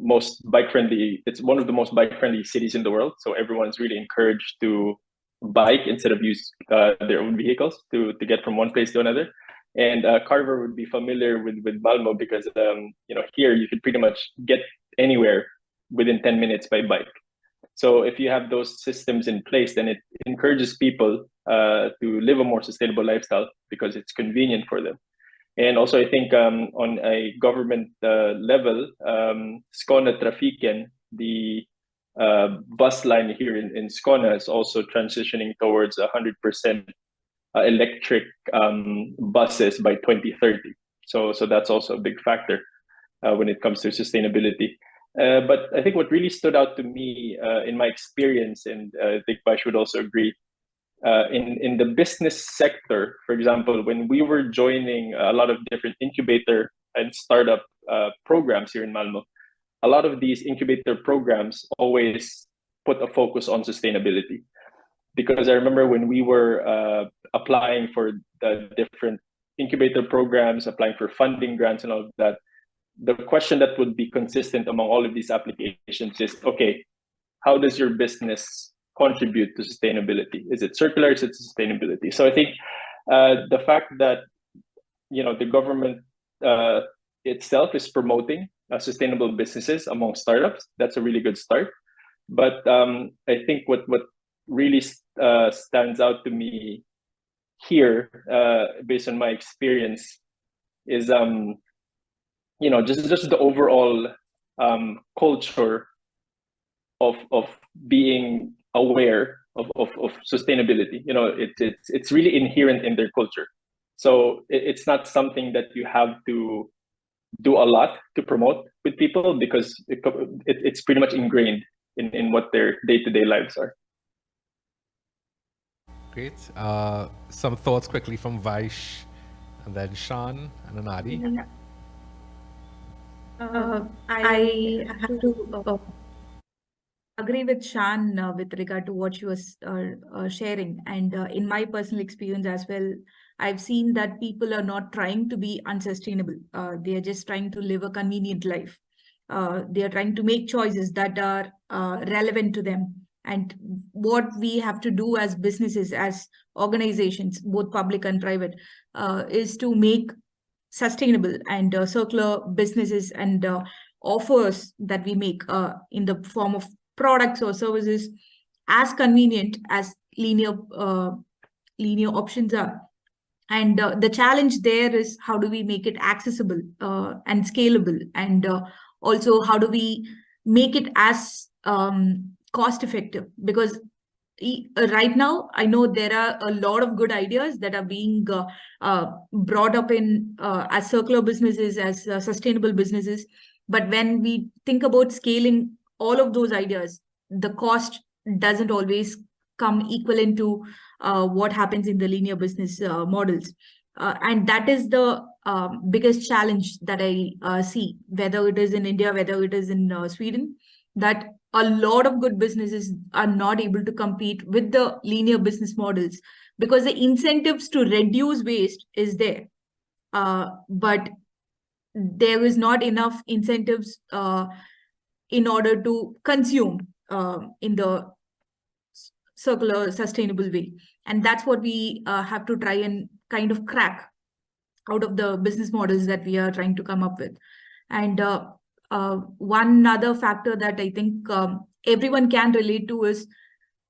most bike-friendly, it's one of the most bike-friendly cities in the world. So everyone's really encouraged to bike instead of use their own vehicles to get from one place to another. And Carver would be familiar with Malmo because here you could pretty much get anywhere within 10 minutes by bike. So if you have those systems in place, then it encourages people to live a more sustainable lifestyle because it's convenient for them. And also, I think on a government level, Skåne Trafiken, the bus line here in Skåne, is also transitioning towards 100% electric buses by 2030. So that's also a big factor when it comes to sustainability. But I think what really stood out to me in my experience, and I think Bash would also agree, in the business sector, for example, when we were joining a lot of different incubator and startup programs here in Malmo, a lot of these incubator programs always put a focus on sustainability. Because I remember when we were applying for the different incubator programs, applying for funding grants and all of that, the question that would be consistent among all of these applications is, okay, how does your business contribute to sustainability? Is it circular? Is it sustainability? So I think the fact that the government itself is promoting sustainable businesses among startups, that's a really good start. But I think what really stands out to me here, based on my experience, is just the overall culture of being aware of sustainability. It's really inherent in their culture. So it's not something that you have to do a lot to promote with people because it's pretty much ingrained in what their day-to-day lives are. Great. Some thoughts quickly from Vaish, and then Shan and Anaadi. I have to agree with Shan with regard to what she was sharing. And in my personal experience as well, I've seen that people are not trying to be unsustainable. They are just trying to live a convenient life. They are trying to make choices that are relevant to them. And what we have to do as businesses, as organizations, both public and private, is to make sustainable and circular businesses and offers that we make in the form of products or services as convenient as linear options are. And the challenge there is how do we make it accessible and scalable, and also how do we make it as cost effective, because right now I know there are a lot of good ideas that are being brought up in as circular businesses, as sustainable businesses, but when we think about scaling all of those ideas, the cost doesn't always come equivalent to what happens in the linear business models. And that is the biggest challenge that I see, whether it is in India, whether it is in Sweden, that a lot of good businesses are not able to compete with the linear business models because the incentives to reduce waste is there. But there is not enough incentives in order to consume in the circular, sustainable way. And that's what we have to try and kind of crack out of the business models that we are trying to come up with. And one other factor that I think everyone can relate to is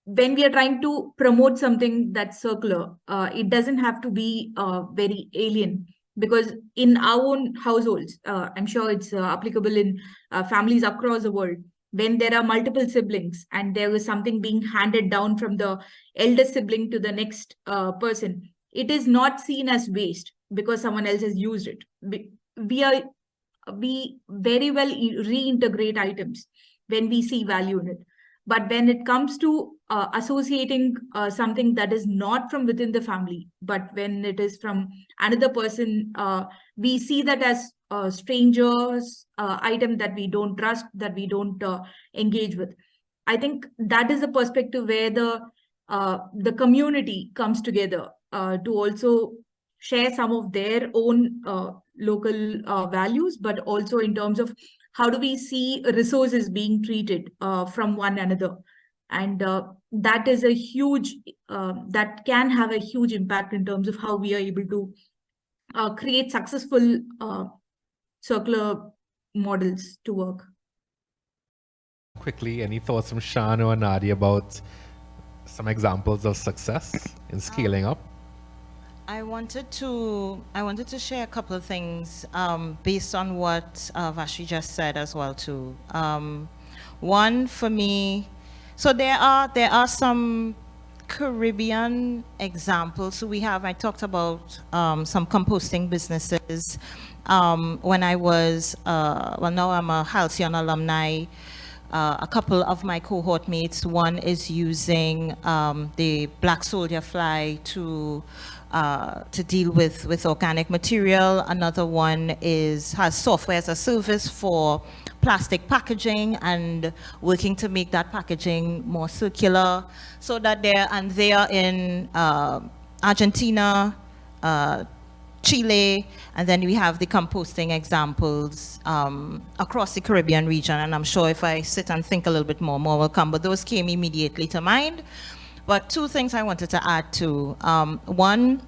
when we are trying to promote something that's circular, it doesn't have to be very alien, because in our own households, I'm sure it's applicable in families across the world, when there are multiple siblings and there is something being handed down from the eldest sibling to the next person, it is not seen as waste because someone else has used it. We very well reintegrate items when we see value in it. But when it comes to associating something that is not from within the family, but when it is from another person, we see that as strangers, item that we don't trust, that we don't engage with. I think that is the perspective where the community comes together to also share some of their own local values, but also in terms of how do we see resources being treated from one another. And that is a huge, that can have a huge impact in terms of how we are able to create successful circular models to work. Quickly, any thoughts from Shan or Anaadi about some examples of success in scaling up? I wanted to share a couple of things based on what Vashi just said as well too. One for me, so there are some Caribbean examples. So I talked about some composting businesses. When I was, well, now I'm a Halcyon alumni. A couple of my cohort mates, one is using the black soldier fly to deal with organic material. Another one has software as a service for plastic packaging and working to make that packaging more circular, so that they are in Argentina, Chile, and then we have the composting examples across the Caribbean region. And I'm sure if I sit and think a little bit more will come, but those came immediately to mind. But two things I wanted to add to. One,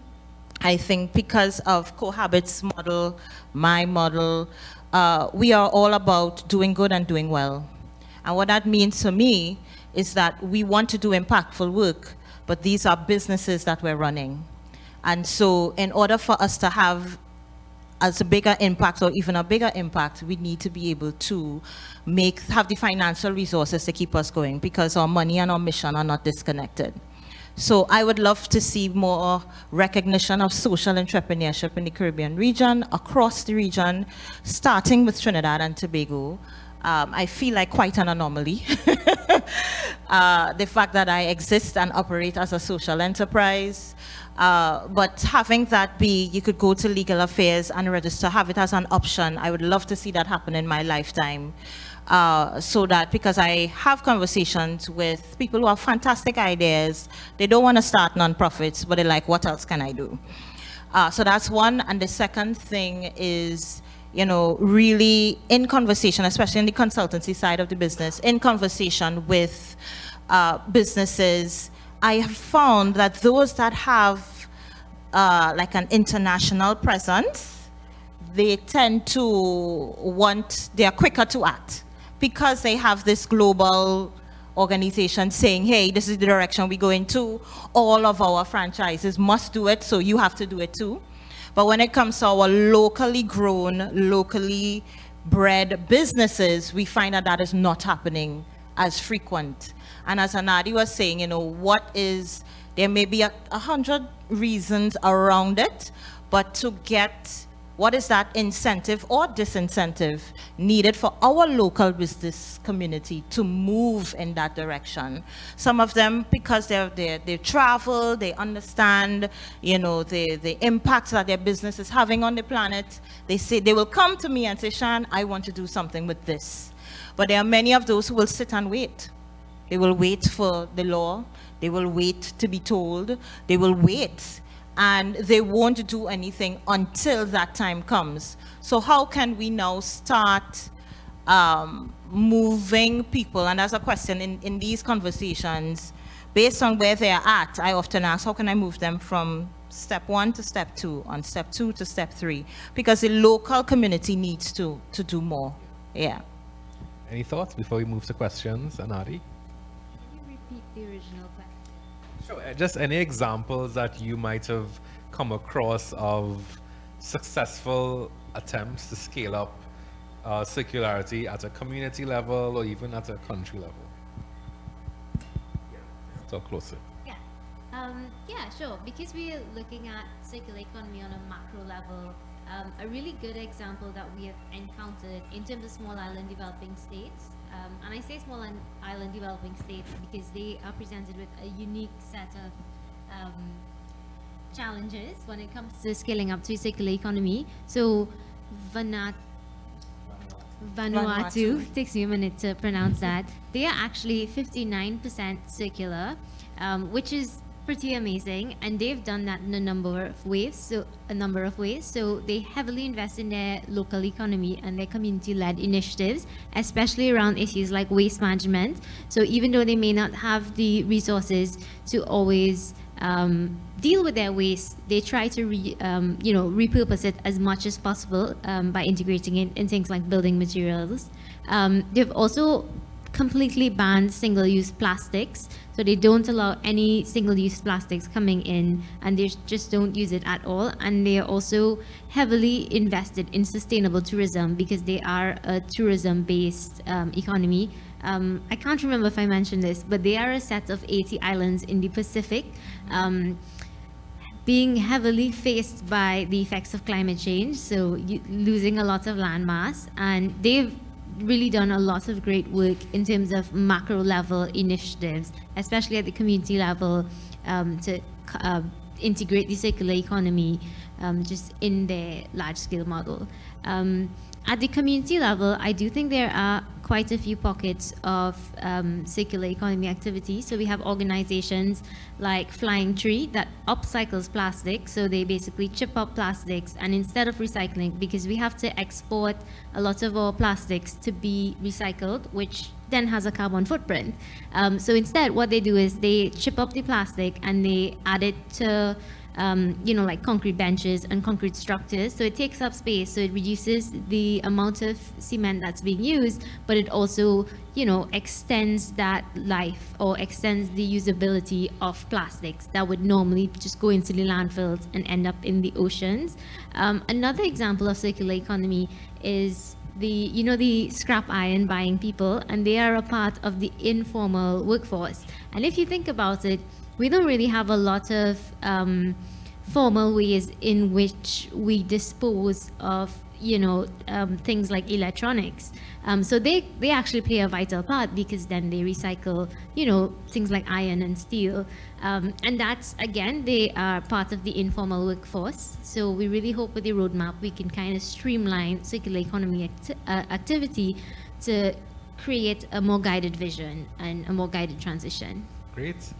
I think because of Cohabit's model, my model, we are all about doing good and doing well. And what that means to me is that we want to do impactful work, but these are businesses that we're running. And so in order for us to have as a bigger impact or even a bigger impact, we need to be able to have the financial resources to keep us going, because our money and our mission are not disconnected. So I would love to see more recognition of social entrepreneurship in the Caribbean region, across the region, starting with Trinidad and Tobago. I feel like quite an anomaly. The fact that I exist and operate as a social enterprise, but having that be, you could go to legal affairs and register, have it as an option. I would love to see that happen in my lifetime. So that, because I have conversations with people who have fantastic ideas, they don't want to start nonprofits, but they're like, what else can I do? So that's one. And the second thing is, you know, really in conversation, especially in the consultancy side of the business, in conversation with businesses, I have found that those that have like an international presence, they tend to they are quicker to act because they have this global organization saying, hey, this is the direction we're going to. All of our franchises must do it, so you have to do it too. But when it comes to our locally grown, locally bred businesses, we find that that is not happening as frequent. And as Anaadi was saying, you know, there may be 100 reasons around it, but to get, what is that incentive or disincentive needed for our local business community to move in that direction? Some of them, because they travel, they understand, you know, the impacts that their business is having on the planet. They say, they will come to me and say, Shan, I want to do something with this. But there are many of those who will sit and wait. They will wait for the law. They will wait to be told. They will wait. And they won't do anything until that time comes. So how can we now start moving people? And as a question in these conversations, based on where they're at, I often ask, how can I move them from step 1 to step 2, on step 2 to step 3? Because the local community needs to do more. Yeah. Any thoughts before we move to questions, Anaadi? Can you repeat the original question? Sure. Just any examples that you might have come across of successful attempts to scale up circularity at a community level or even at a country level? Talk closer. Yeah. Yeah, sure. Because we're looking at circular economy on a macro level, a really good example that we have encountered in terms of small island developing states, and I say small island developing states because they are presented with a unique set of challenges when it comes to scaling up to circular economy. So Vanuatu, takes me a minute to pronounce that. They are actually 59% circular, which is pretty amazing, and they've done that in a number of ways. So they heavily invest in their local economy and their community-led initiatives, especially around issues like waste management. So even though they may not have the resources to always deal with their waste, they try to repurpose it as much as possible by integrating it in things like building materials. They've also completely banned single-use plastics, so they don't allow any single-use plastics coming in, and they just don't use it at all. And they are also heavily invested in sustainable tourism because they are a tourism-based economy. I can't remember if I mentioned this, but they are a set of 80 islands in the Pacific, being heavily faced by the effects of climate change, so losing a lot of land mass, and they've really done a lot of great work in terms of macro level initiatives, especially at the community level, to integrate the circular economy just in their large scale model. At the community level, I do think there are quite a few pockets of circular economy activity. So we have organizations like Flying Tree that upcycles plastic. So they basically chip up plastics, and instead of recycling, because we have to export a lot of our plastics to be recycled, which then has a carbon footprint. So instead, what they do is they chip up the plastic and they add it to like concrete benches and concrete structures. So it takes up space, so it reduces the amount of cement that's being used, but it also, extends that life or extends the usability of plastics that would normally just go into the landfills and end up in the oceans. Another example of circular economy is the scrap iron buying people, and they are a part of the informal workforce. And if you think about it, we don't really have a lot of formal ways in which we dispose of, things like electronics. So they actually play a vital part, because then they recycle, things like iron and steel. And that's, again, they are part of the informal workforce. So we really hope with the roadmap we can kind of streamline circular economy activity to create a more guided vision and a more guided transition. Great.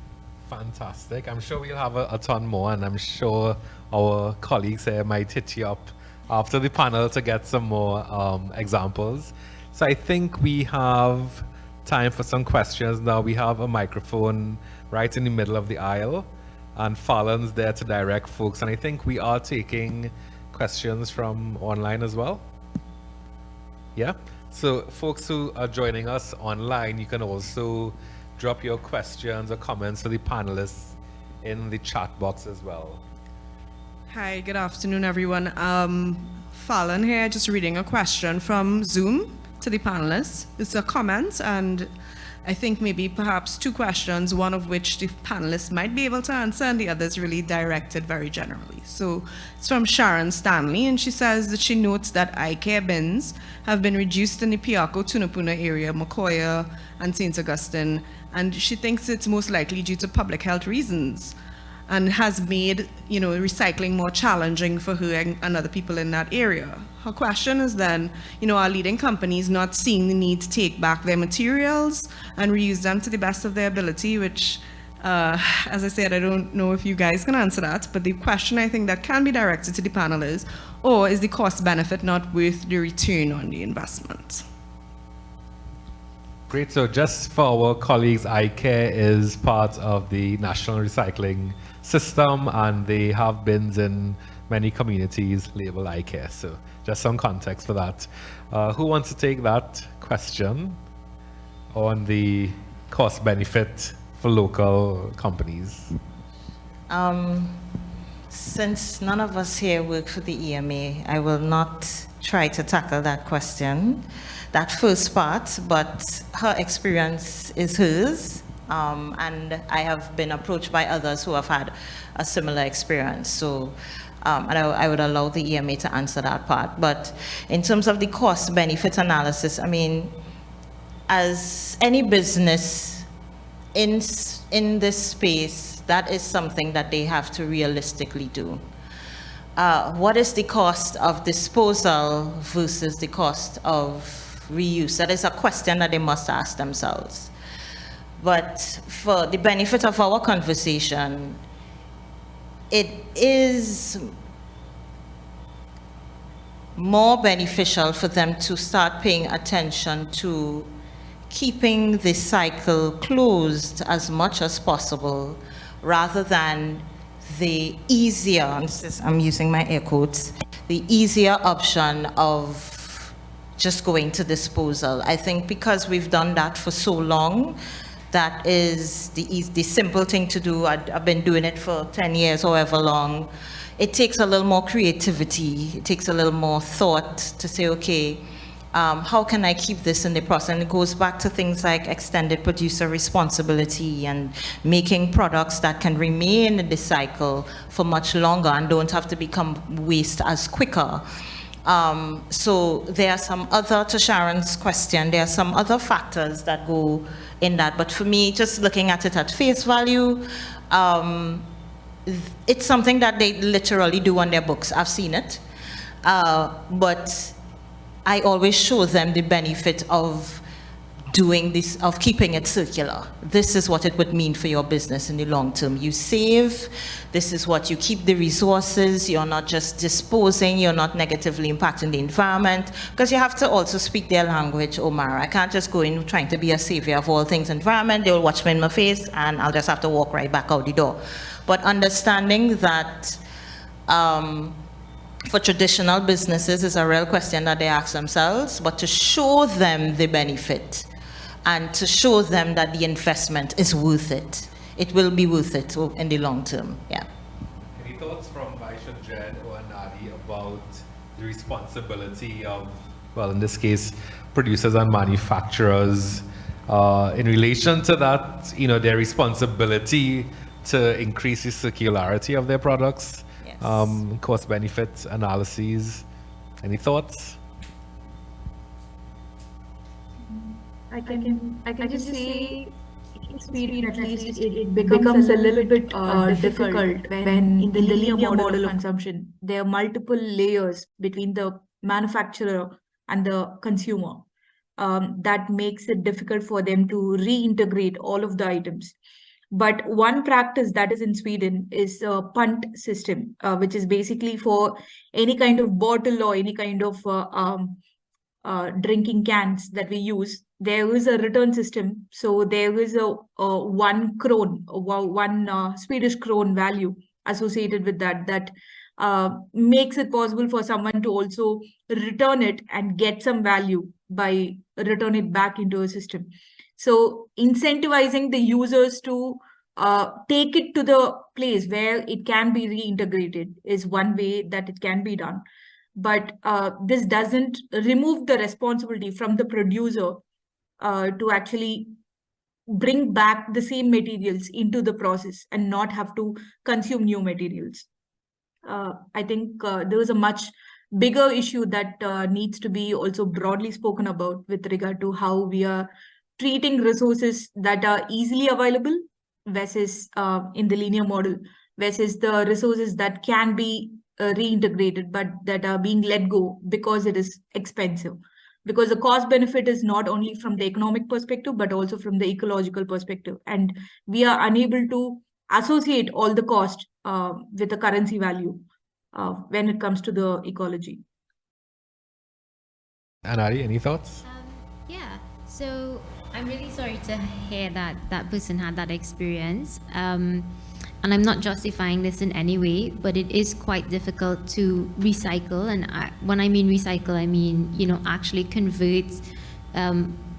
Fantastic. I'm sure we'll have a ton more, and I'm sure our colleagues here might hit you up after the panel to get some more examples. So I think we have time for some questions now. We have a microphone right in the middle of the aisle, and Fallon's there to direct folks. And I think we are taking questions from online as well. Yeah. So folks who are joining us online, you can also drop your questions or comments for the panelists in the chat box as well. Hi, good afternoon, everyone. Fallon here, just reading a question from Zoom to the panelists. It's a comment, and I think maybe perhaps two questions, one of which the panelists might be able to answer, and the other is really directed very generally. So it's from Sharon Stanley, and she says that she notes that eye care bins have been reduced in the Piarco, Tunapuna area, Mokoya, and St. Augustine, and she thinks it's most likely due to public health reasons, and has made, recycling more challenging for her and other people in that area. Her question is then, are leading companies not seeing the need to take back their materials and reuse them to the best of their ability, which, as I said, I don't know if you guys can answer that, but the question I think that can be directed to the panel is, or is the cost benefit not worth the return on the investment? Great. So just for our colleagues, iCare is part of the national recycling system, and they have bins in many communities labeled iCare. So just some context for that. Who wants to take that question on the cost benefit for local companies? Since none of us here work for the EMA, I will not try to tackle that question, that first part, but her experience is hers. And I have been approached by others who have had a similar experience. So, and I would allow the EMA to answer that part. But in terms of the cost-benefit analysis, I mean, as any business in this space, that is something that they have to realistically do. What is the cost of disposal versus the cost of reuse? That is a question that they must ask themselves. But for the benefit of our conversation, it is more beneficial for them to start paying attention to keeping the cycle closed as much as possible, rather than the easier, I'm using my air quotes, the easier option of just going to disposal. I think because we've done that for so long, that is the simple thing to do. I've been doing it for 10 years, however long. It takes a little more creativity. It takes a little more thought to say, okay, how can I keep this in the process? And it goes back to things like extended producer responsibility and making products that can remain in the cycle for much longer and don't have to become waste as quicker. So there are some other, to Sharon's question, there are some other factors that go in that. But for me, just looking at it at face value, it's something that they literally do on their books. I've seen it. But I always show them the benefit of doing this, of keeping it circular. This is what it would mean for your business in the long term. You save, this is what you keep the resources, you're not just disposing, you're not negatively impacting the environment, because you have to also speak their language, Omar. I can't just go in trying to be a savior of all things environment, they'll watch me in my face and I'll just have to walk right back out the door. But understanding that for traditional businesses is a real question that they ask themselves, but to show them the benefit and to show them that the investment is worth it. It will be worth it in the long term, yeah. Any thoughts from Vaisha, Jed, or Anaadi about the responsibility of, well, in this case, producers and manufacturers in relation to that, their responsibility to increase the circularity of their products? Yes. Cost benefit analyses. Any thoughts? I can just say in Sweden at least it becomes a little bit difficult when in the linear model of consumption there are multiple layers between the manufacturer and the consumer. That makes it difficult for them to reintegrate all of the items. But one practice that is in Sweden is a punt system, which is basically for any kind of bottle or any kind of drinking cans that we use. There is a return system. So there is a 1 krone, one Swedish krone value associated with that makes it possible for someone to also return it and get some value by return it back into a system. So incentivizing the users to take it to the place where it can be reintegrated is one way that it can be done. But this doesn't remove the responsibility from the producer to actually bring back the same materials into the process and not have to consume new materials. I think there is a much bigger issue that needs to be also broadly spoken about with regard to how we are treating resources that are easily available versus in the linear model versus the resources that can be reintegrated but that are being let go because it is expensive. Because the cost benefit is not only from the economic perspective but also from the ecological perspective, and we are unable to associate all the cost with the currency value when it comes to the ecology. Anaadi, any thoughts? Yeah, so I'm really sorry to hear that that person had that experience. And I'm not justifying this in any way, but it is quite difficult to recycle. And when I mean recycle, I mean, actually convert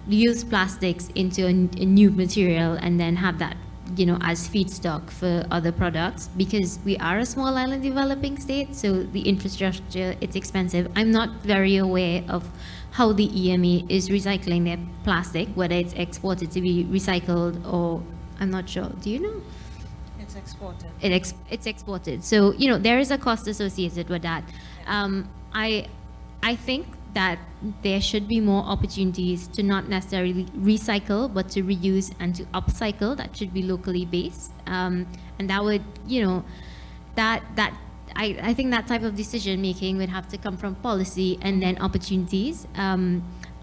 used plastics into a new material and then have that, as feedstock for other products, because we are a small island developing state. So the infrastructure, it's expensive. I'm not very aware of how the EMA is recycling their plastic, whether it's exported to be recycled or I'm not sure. Do you know? It's exported. It's exported. So, there is a cost associated with that. I think that there should be more opportunities to not necessarily recycle, but to reuse and to upcycle. That should be locally based. And that would, I think that type of decision making would have to come from policy and then opportunities.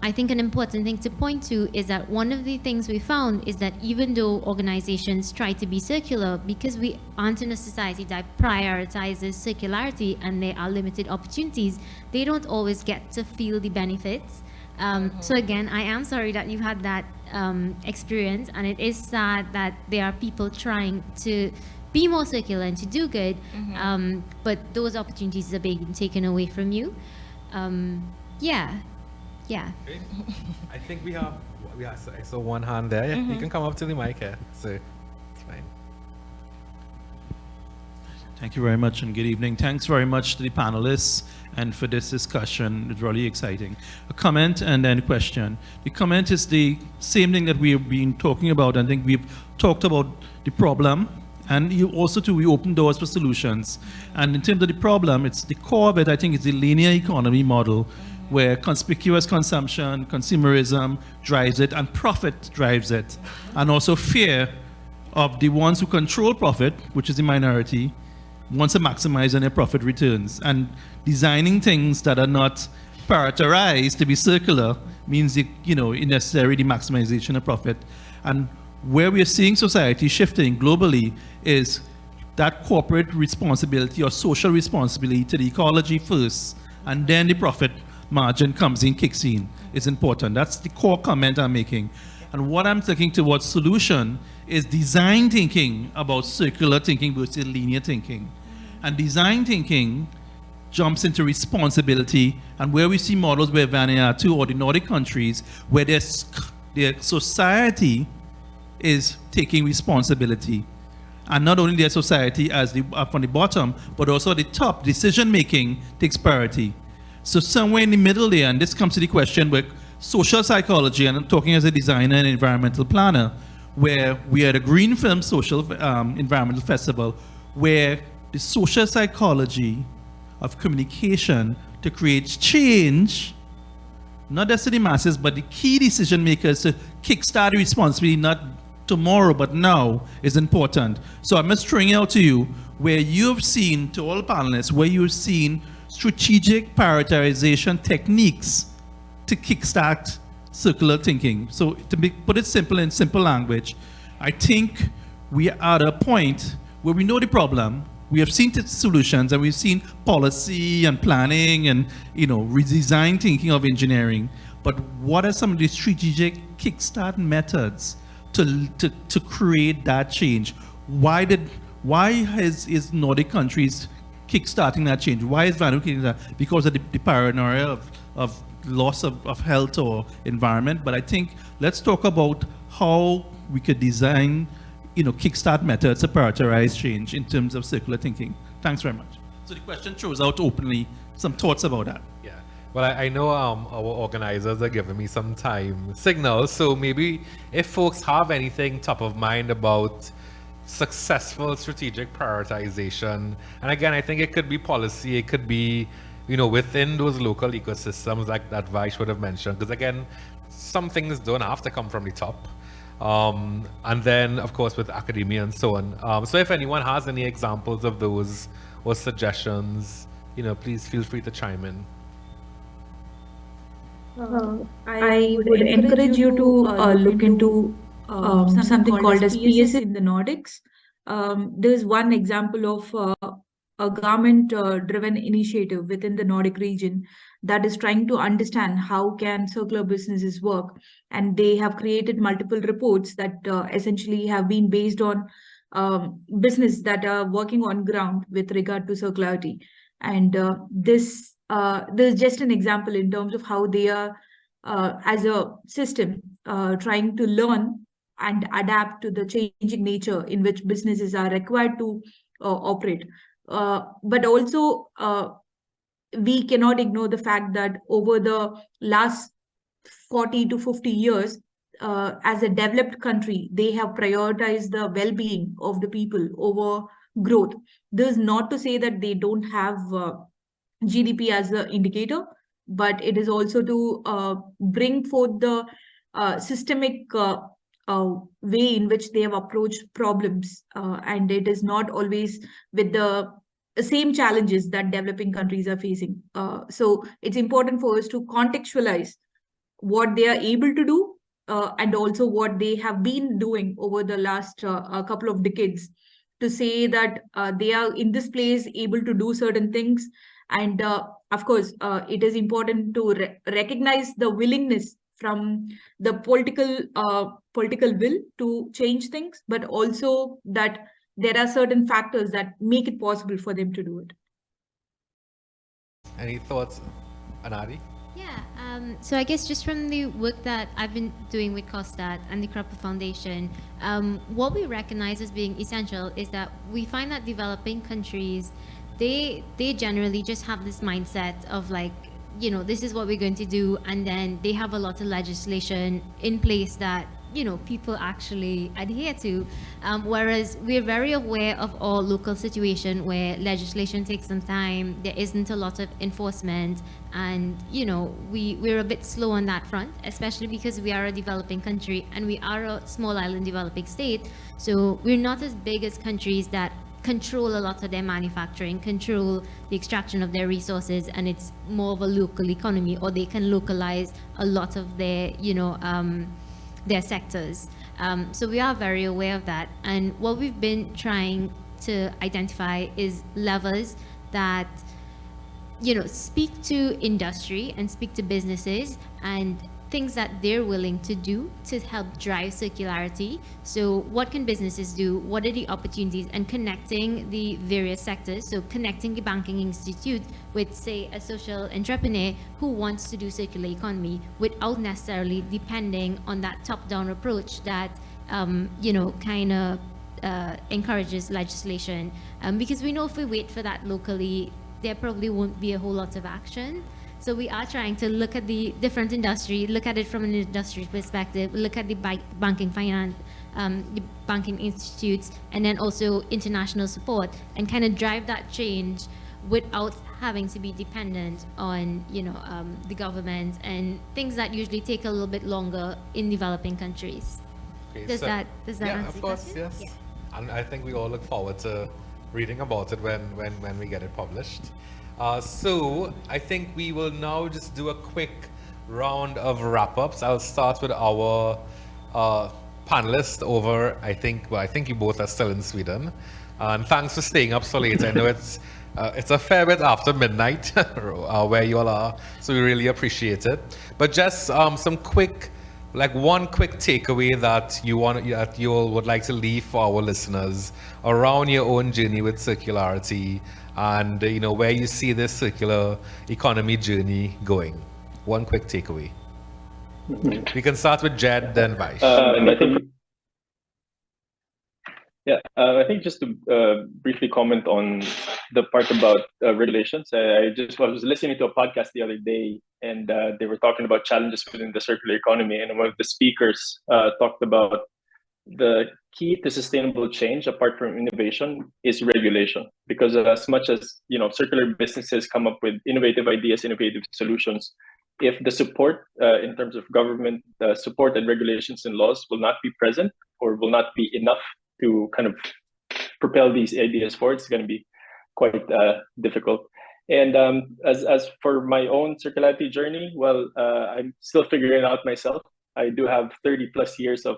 I think an important thing to point to is that one of the things we found is that even though organizations try to be circular, because we aren't in a society that prioritizes circularity and there are limited opportunities, they don't always get to feel the benefits. So again, I am sorry that you had that experience, and it is sad that there are people trying to be more circular and to do good, but those opportunities are being taken away from you. Yeah. Great. I think I saw one hand there. Yeah, you can come up to the mic here. So it's fine. Thank you very much and good evening. Thanks very much to the panelists and for this discussion. It's really exciting. A comment and then a question. The comment is the same thing that we've been talking about. I think we've talked about the problem, and you also we open doors for solutions. And in terms of the problem, it's the core of it, I think, is the linear economy model, where conspicuous consumption, consumerism drives it, and profit drives it. And also fear of the ones who control profit, which is the minority, wants to maximize on their profit returns. And designing things that are not prioritized to be circular means, necessarily the maximization of profit. And where we are seeing society shifting globally is that corporate responsibility or social responsibility to the ecology first, and then the profit margin comes in, kicks in. It's important. That's the core comment I'm making. And what I'm thinking towards solution is design thinking about circular thinking versus linear thinking. And design thinking jumps into responsibility, and where we see models where Vanuatu or the Nordic countries, where their society is taking responsibility. And not only their society as from the bottom, but also the top decision making takes priority. So somewhere in the middle there, and this comes to the question with social psychology, and I'm talking as a designer and environmental planner, where we had a Green Film Social Environmental Festival, where the social psychology of communication to create change, not just to the masses, but the key decision makers to kickstart the responsibility, not tomorrow, but now, is important. So I'm just throwing it out to you, where you've seen, to all panelists, where you've seen strategic prioritization techniques to kickstart circular thinking. So to put it simple in simple language, I think we are at a point where we know the problem, we have seen the solutions, and we've seen policy and planning and redesign thinking of engineering. But what are some of the strategic kickstart methods to create that change? Why is Nordic countries kickstarting that change? Why is Vancouver kickstarting that? Because of the paranoia of loss of health or environment. But I think let's talk about how we could design kickstart methods to prioritize change in terms of circular thinking. Thanks very much. So the question throws out openly some thoughts about that. Yeah. Well, I know our organizers are giving me some time signals. So maybe if folks have anything top of mind about successful strategic prioritization, and again, I think it could be policy, it could be, within those local ecosystems like that Vaish would have mentioned, because again, some things don't have to come from the top. And then, of course, with academia and so on. So if anyone has any examples of those or suggestions, please feel free to chime in. I would encourage you to look into something called as PSS in the Nordics. There's one example of a government-driven initiative within the Nordic region that is trying to understand how can circular businesses work. And they have created multiple reports that essentially have been based on business that are working on ground with regard to circularity. And this is just an example in terms of how they are, as a system, trying to learn and adapt to the changing nature in which businesses are required to operate. But also, we cannot ignore the fact that over the last 40 to 50 years, as a developed country, they have prioritized the well-being of the people over growth. This is not to say that they don't have GDP as an indicator, but it is also to bring forth the systemic way in which they have approached problems. And it is not always with the same challenges that developing countries are facing. So it's important for us to contextualize what they are able to do and also what they have been doing over the last couple of decades, to say that they are in this place able to do certain things. And of course, it is important to recognize the willingness from the political will to change things, but also that there are certain factors that make it possible for them to do it. Any thoughts, Anaadi? Yeah, so I guess just from the work that I've been doing with COSTAATT and the Cropper Foundation, what we recognize as being essential is that we find that developing countries, they generally just have this mindset of like, this is what we're going to do, and then they have a lot of legislation in place that people actually adhere to, whereas we're very aware of our local situation where legislation takes some time, there isn't a lot of enforcement, and we're a bit slow on that front, especially because we are a developing country and we are a small island developing state. So we're not as big as countries that control a lot of their manufacturing, control the extraction of their resources, and it's more of a local economy, or they can localize a lot of their their sectors. So we are very aware of that. And what we've been trying to identify is levers that, speak to industry and speak to businesses and things that they're willing to do to help drive circularity. So what can businesses do? What are the opportunities? And connecting the various sectors. So connecting the banking institute with, say, a social entrepreneur who wants to do circular economy without necessarily depending on that top-down approach that, kind of encourages legislation. Because we know if we wait for that locally, there probably won't be a whole lot of action. So we are trying to look at the different industry, look at it from an industry perspective, look at the banking finance the banking institutes, and then also international support, and kind of drive that change without having to be dependent on, the government and things that usually take a little bit longer in developing countries. Okay, Does that yeah, answer of the course, question? yes. Yeah. And I think we all look forward to reading about it when we get it published. So I think we will now just do a quick round of wrap-ups. I'll start with our panelists over, I think you both are still in Sweden. And thanks for staying up so late. I know it's a fair bit after midnight where you all are, so we really appreciate it. But just some quick, one quick takeaway that you all would like to leave for our listeners around your own journey with circularity, and where you see this circular economy journey going. One quick takeaway. We can start with Jed, then Vaish. I think just to briefly comment on the part about regulations. I was listening to a podcast the other day, and they were talking about challenges within the circular economy, and one of the speakers talked about the key to sustainable change, apart from innovation, is regulation. Because as much as circular businesses come up with innovative ideas, innovative solutions, if the support in terms of government support and regulations and laws will not be present, or will not be enough to kind of propel these ideas forward, it's going to be quite difficult. And as for my own circularity journey, well, I'm still figuring it out myself. I do have 30 plus years of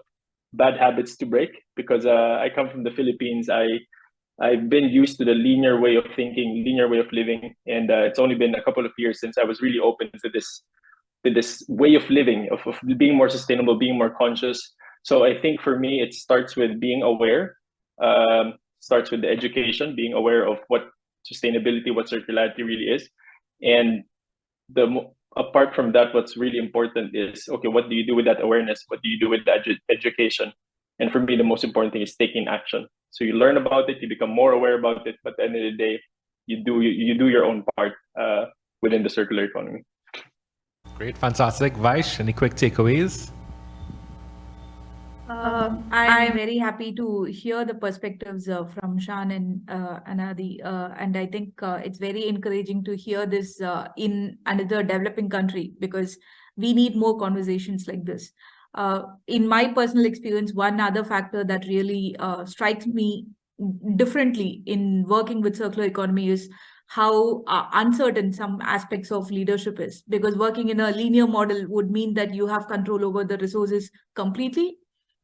bad habits to break, because I come from the Philippines. I've been used to the linear way of thinking, linear way of living, and it's only been a couple of years since I was really open to this way of living, of being more sustainable, being more conscious. So I think for me, it starts with being aware, starts with the education, being aware of what sustainability, what circularity really is. And apart from that, what's really important is, okay, what do you do with that awareness? What do you do with that education? And for me, the most important thing is taking action. So you learn about it, you become more aware about it, but at the end of the day, you do your own part within the circular economy. Great, fantastic. Vaish, any quick takeaways? I'm very happy to hear the perspectives from Shan and Anaadi, and I think it's very encouraging to hear this in another developing country, because we need more conversations like this. In my personal experience, one other factor that really strikes me differently in working with circular economy is how uncertain some aspects of leadership is, because working in a linear model would mean that you have control over the resources completely.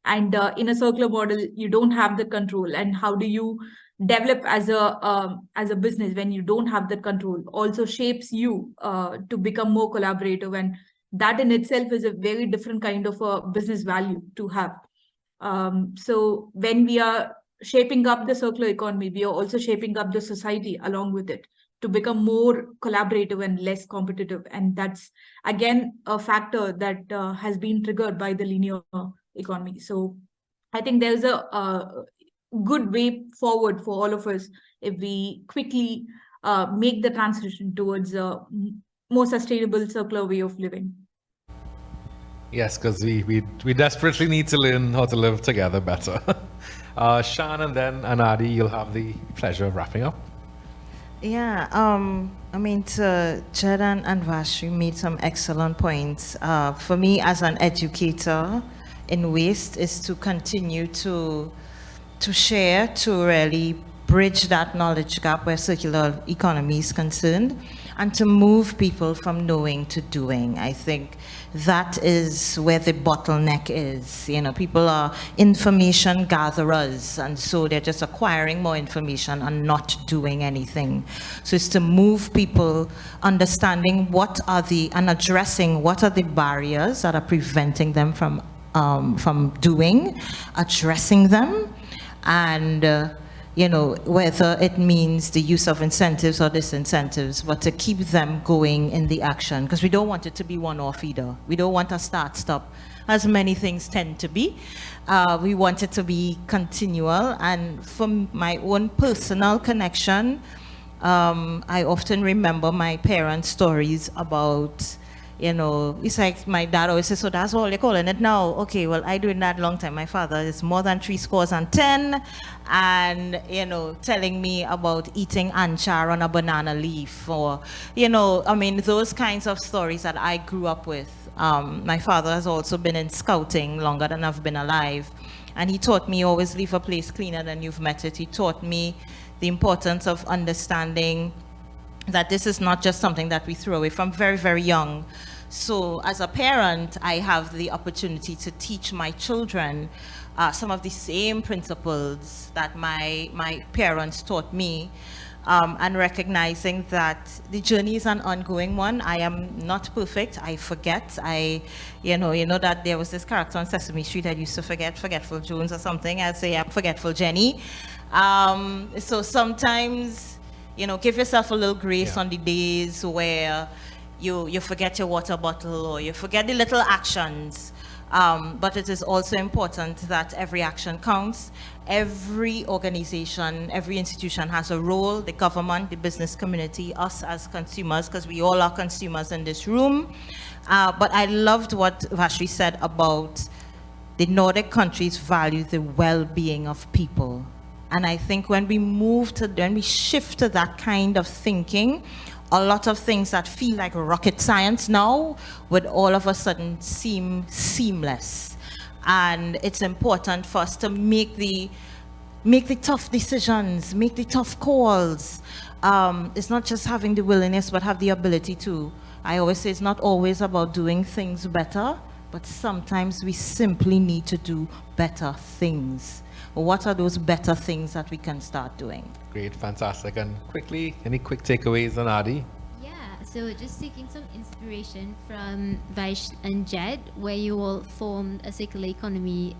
And in a circular model, you don't have the control. And how do you develop as a business when you don't have that control? Also shapes you to become more collaborative, and that in itself is a very different kind of a business value to have. So when we are shaping up the circular economy, we are also shaping up the society along with it to become more collaborative and less competitive. And that's again a factor that has been triggered by the linear economy. So I think there's a good way forward for all of us if we quickly make the transition towards a more sustainable circular way of living. Yes, because we desperately need to learn how to live together better. Shan, and then Anaadi, you'll have the pleasure of wrapping up. Yeah, I mean, Jed and Vash, you made some excellent points. For me, as an educator in waste, is to continue to share, to really bridge that knowledge gap where circular economy is concerned, and to move people from knowing to doing. I think that is where the bottleneck is. People are information gatherers, and so they're just acquiring more information and not doing anything. So it's to move people understanding and addressing what are the barriers that are preventing them from doing, addressing them, and whether it means the use of incentives or disincentives, but to keep them going in the action, because we don't want it to be one-off either. We don't want a start-stop, as many things tend to be. We want it to be continual. And from my own personal connection, I often remember my parents' stories about, You know, it's like my dad always says, so that's all they're calling it now. Okay, well, I doing that long time. My father is more than 10, and, you know, telling me about eating anchar on a banana leaf, or, you know, I mean, those kinds of stories that I grew up with. My father has also been in scouting longer than I've been alive. And he taught me always leave a place cleaner than you've met it. He taught me the importance of understanding that this is not just something that we throw away from very, very young. So as a parent, I have the opportunity to teach my children some of the same principles that my parents taught me, and recognizing that the journey is an ongoing one. I am not perfect. I forget. You know that there was this character on Sesame Street that used to forget, Forgetful Jones or something. I'd say I'm Forgetful Jenny. So sometimes, you know, give yourself a little grace on the days where you forget your water bottle, or you forget the little actions. But it is also important that every action counts. Every organization, every institution has a role, the government, the business community, us as consumers, because we all are consumers in this room. But I loved what Vashri said about the Nordic countries value the well-being of people. And I think when we shift to that kind of thinking, a lot of things that feel like rocket science now would all of a sudden seem seamless. And it's important for us to make the tough decisions, make the tough calls. It's not just having the willingness, but have the ability to. I always say it's not always about doing things better, but sometimes we simply need to do better things. What are those better things that we can start doing? Great, fantastic. And quickly, any quick takeaways, Anaadi? Yeah, so just taking some inspiration from Vaish and Jed, where you all formed a circular economy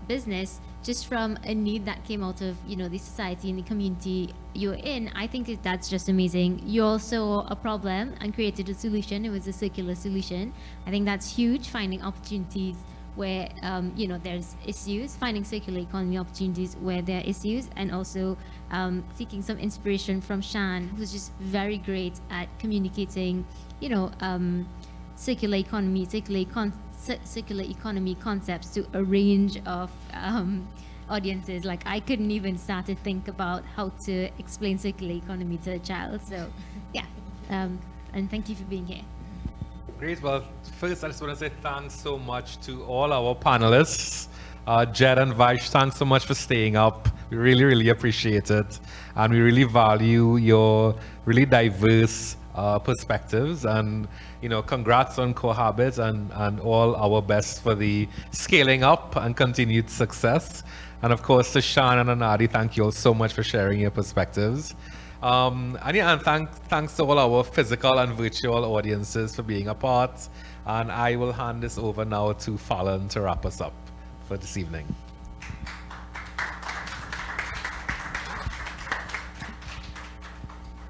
business just from a need that came out of, you know, the society and the community you're in. I think that's just amazing. You also saw a problem and created a solution. It was a circular solution. I think that's huge, finding opportunities where you know, there's issues, finding circular economy opportunities where there are issues, and also seeking some inspiration from Shan, who's just very great at communicating, you know, circular economy concepts to a range of audiences. Like, I couldn't even start to think about how to explain circular economy to a child. So yeah, and thank you for being here. Great. Well, first, I just want to say thanks so much to all our panelists. Jed and Vaish, thanks so much for staying up. We really, really appreciate it. And we really value your really diverse perspectives. And, you know, congrats on Cohabit, and all our best for the scaling up and continued success. And of course, to Shan and Anaadi, thank you all so much for sharing your perspectives. And thanks to all our physical and virtual audiences for being a part. And I will hand this over now to Fallon to wrap us up for this evening.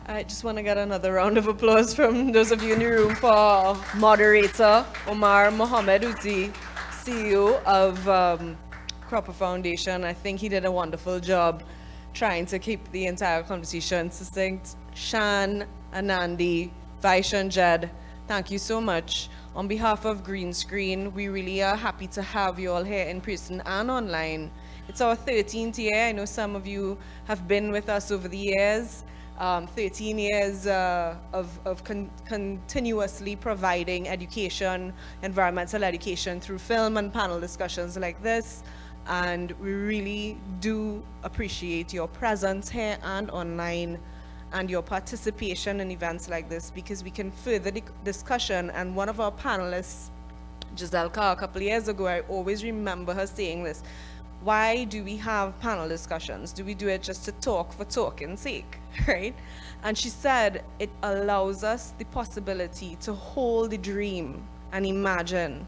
I just want to get another round of applause from those of you in the room for Moderator, Omar Mohammed, who's the CEO of Cropper Foundation. I think he did a wonderful job trying to keep the entire conversation succinct. Shan, Anaadi, Vaish and Jed, thank you so much. On behalf of Green Screen, we really are happy to have you all here in person and online. It's our 13th year. I know some of you have been with us over the years. 13 years of continuously providing education, environmental education through film and panel discussions like this. And we really do appreciate your presence here and online, and your participation in events like this, because we can further the discussion. And one of our panelists, Giselle Carr, a couple of years ago, I always remember her saying this: why do we have panel discussions? Do we do it just to talk for talking's sake, right? And she said it allows us the possibility to hold the dream and imagine,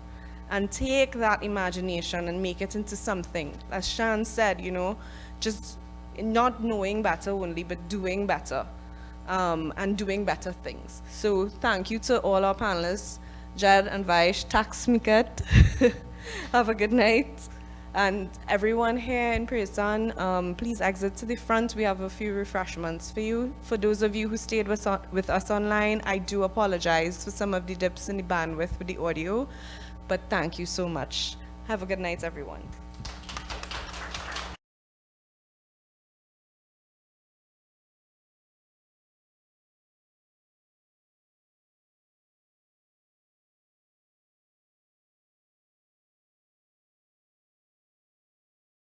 and take that imagination and make it into something. As Shan said, you know, just not knowing better only, but doing better, and doing better things. So thank you to all our panelists, Jed and Vaish. Tack så mycket. Have a good night. And everyone here in person, please exit to the front. We have a few refreshments for you. For those of you who stayed with us online, I do apologize for some of the dips in the bandwidth with the audio, but thank you so much. Have a good night, everyone.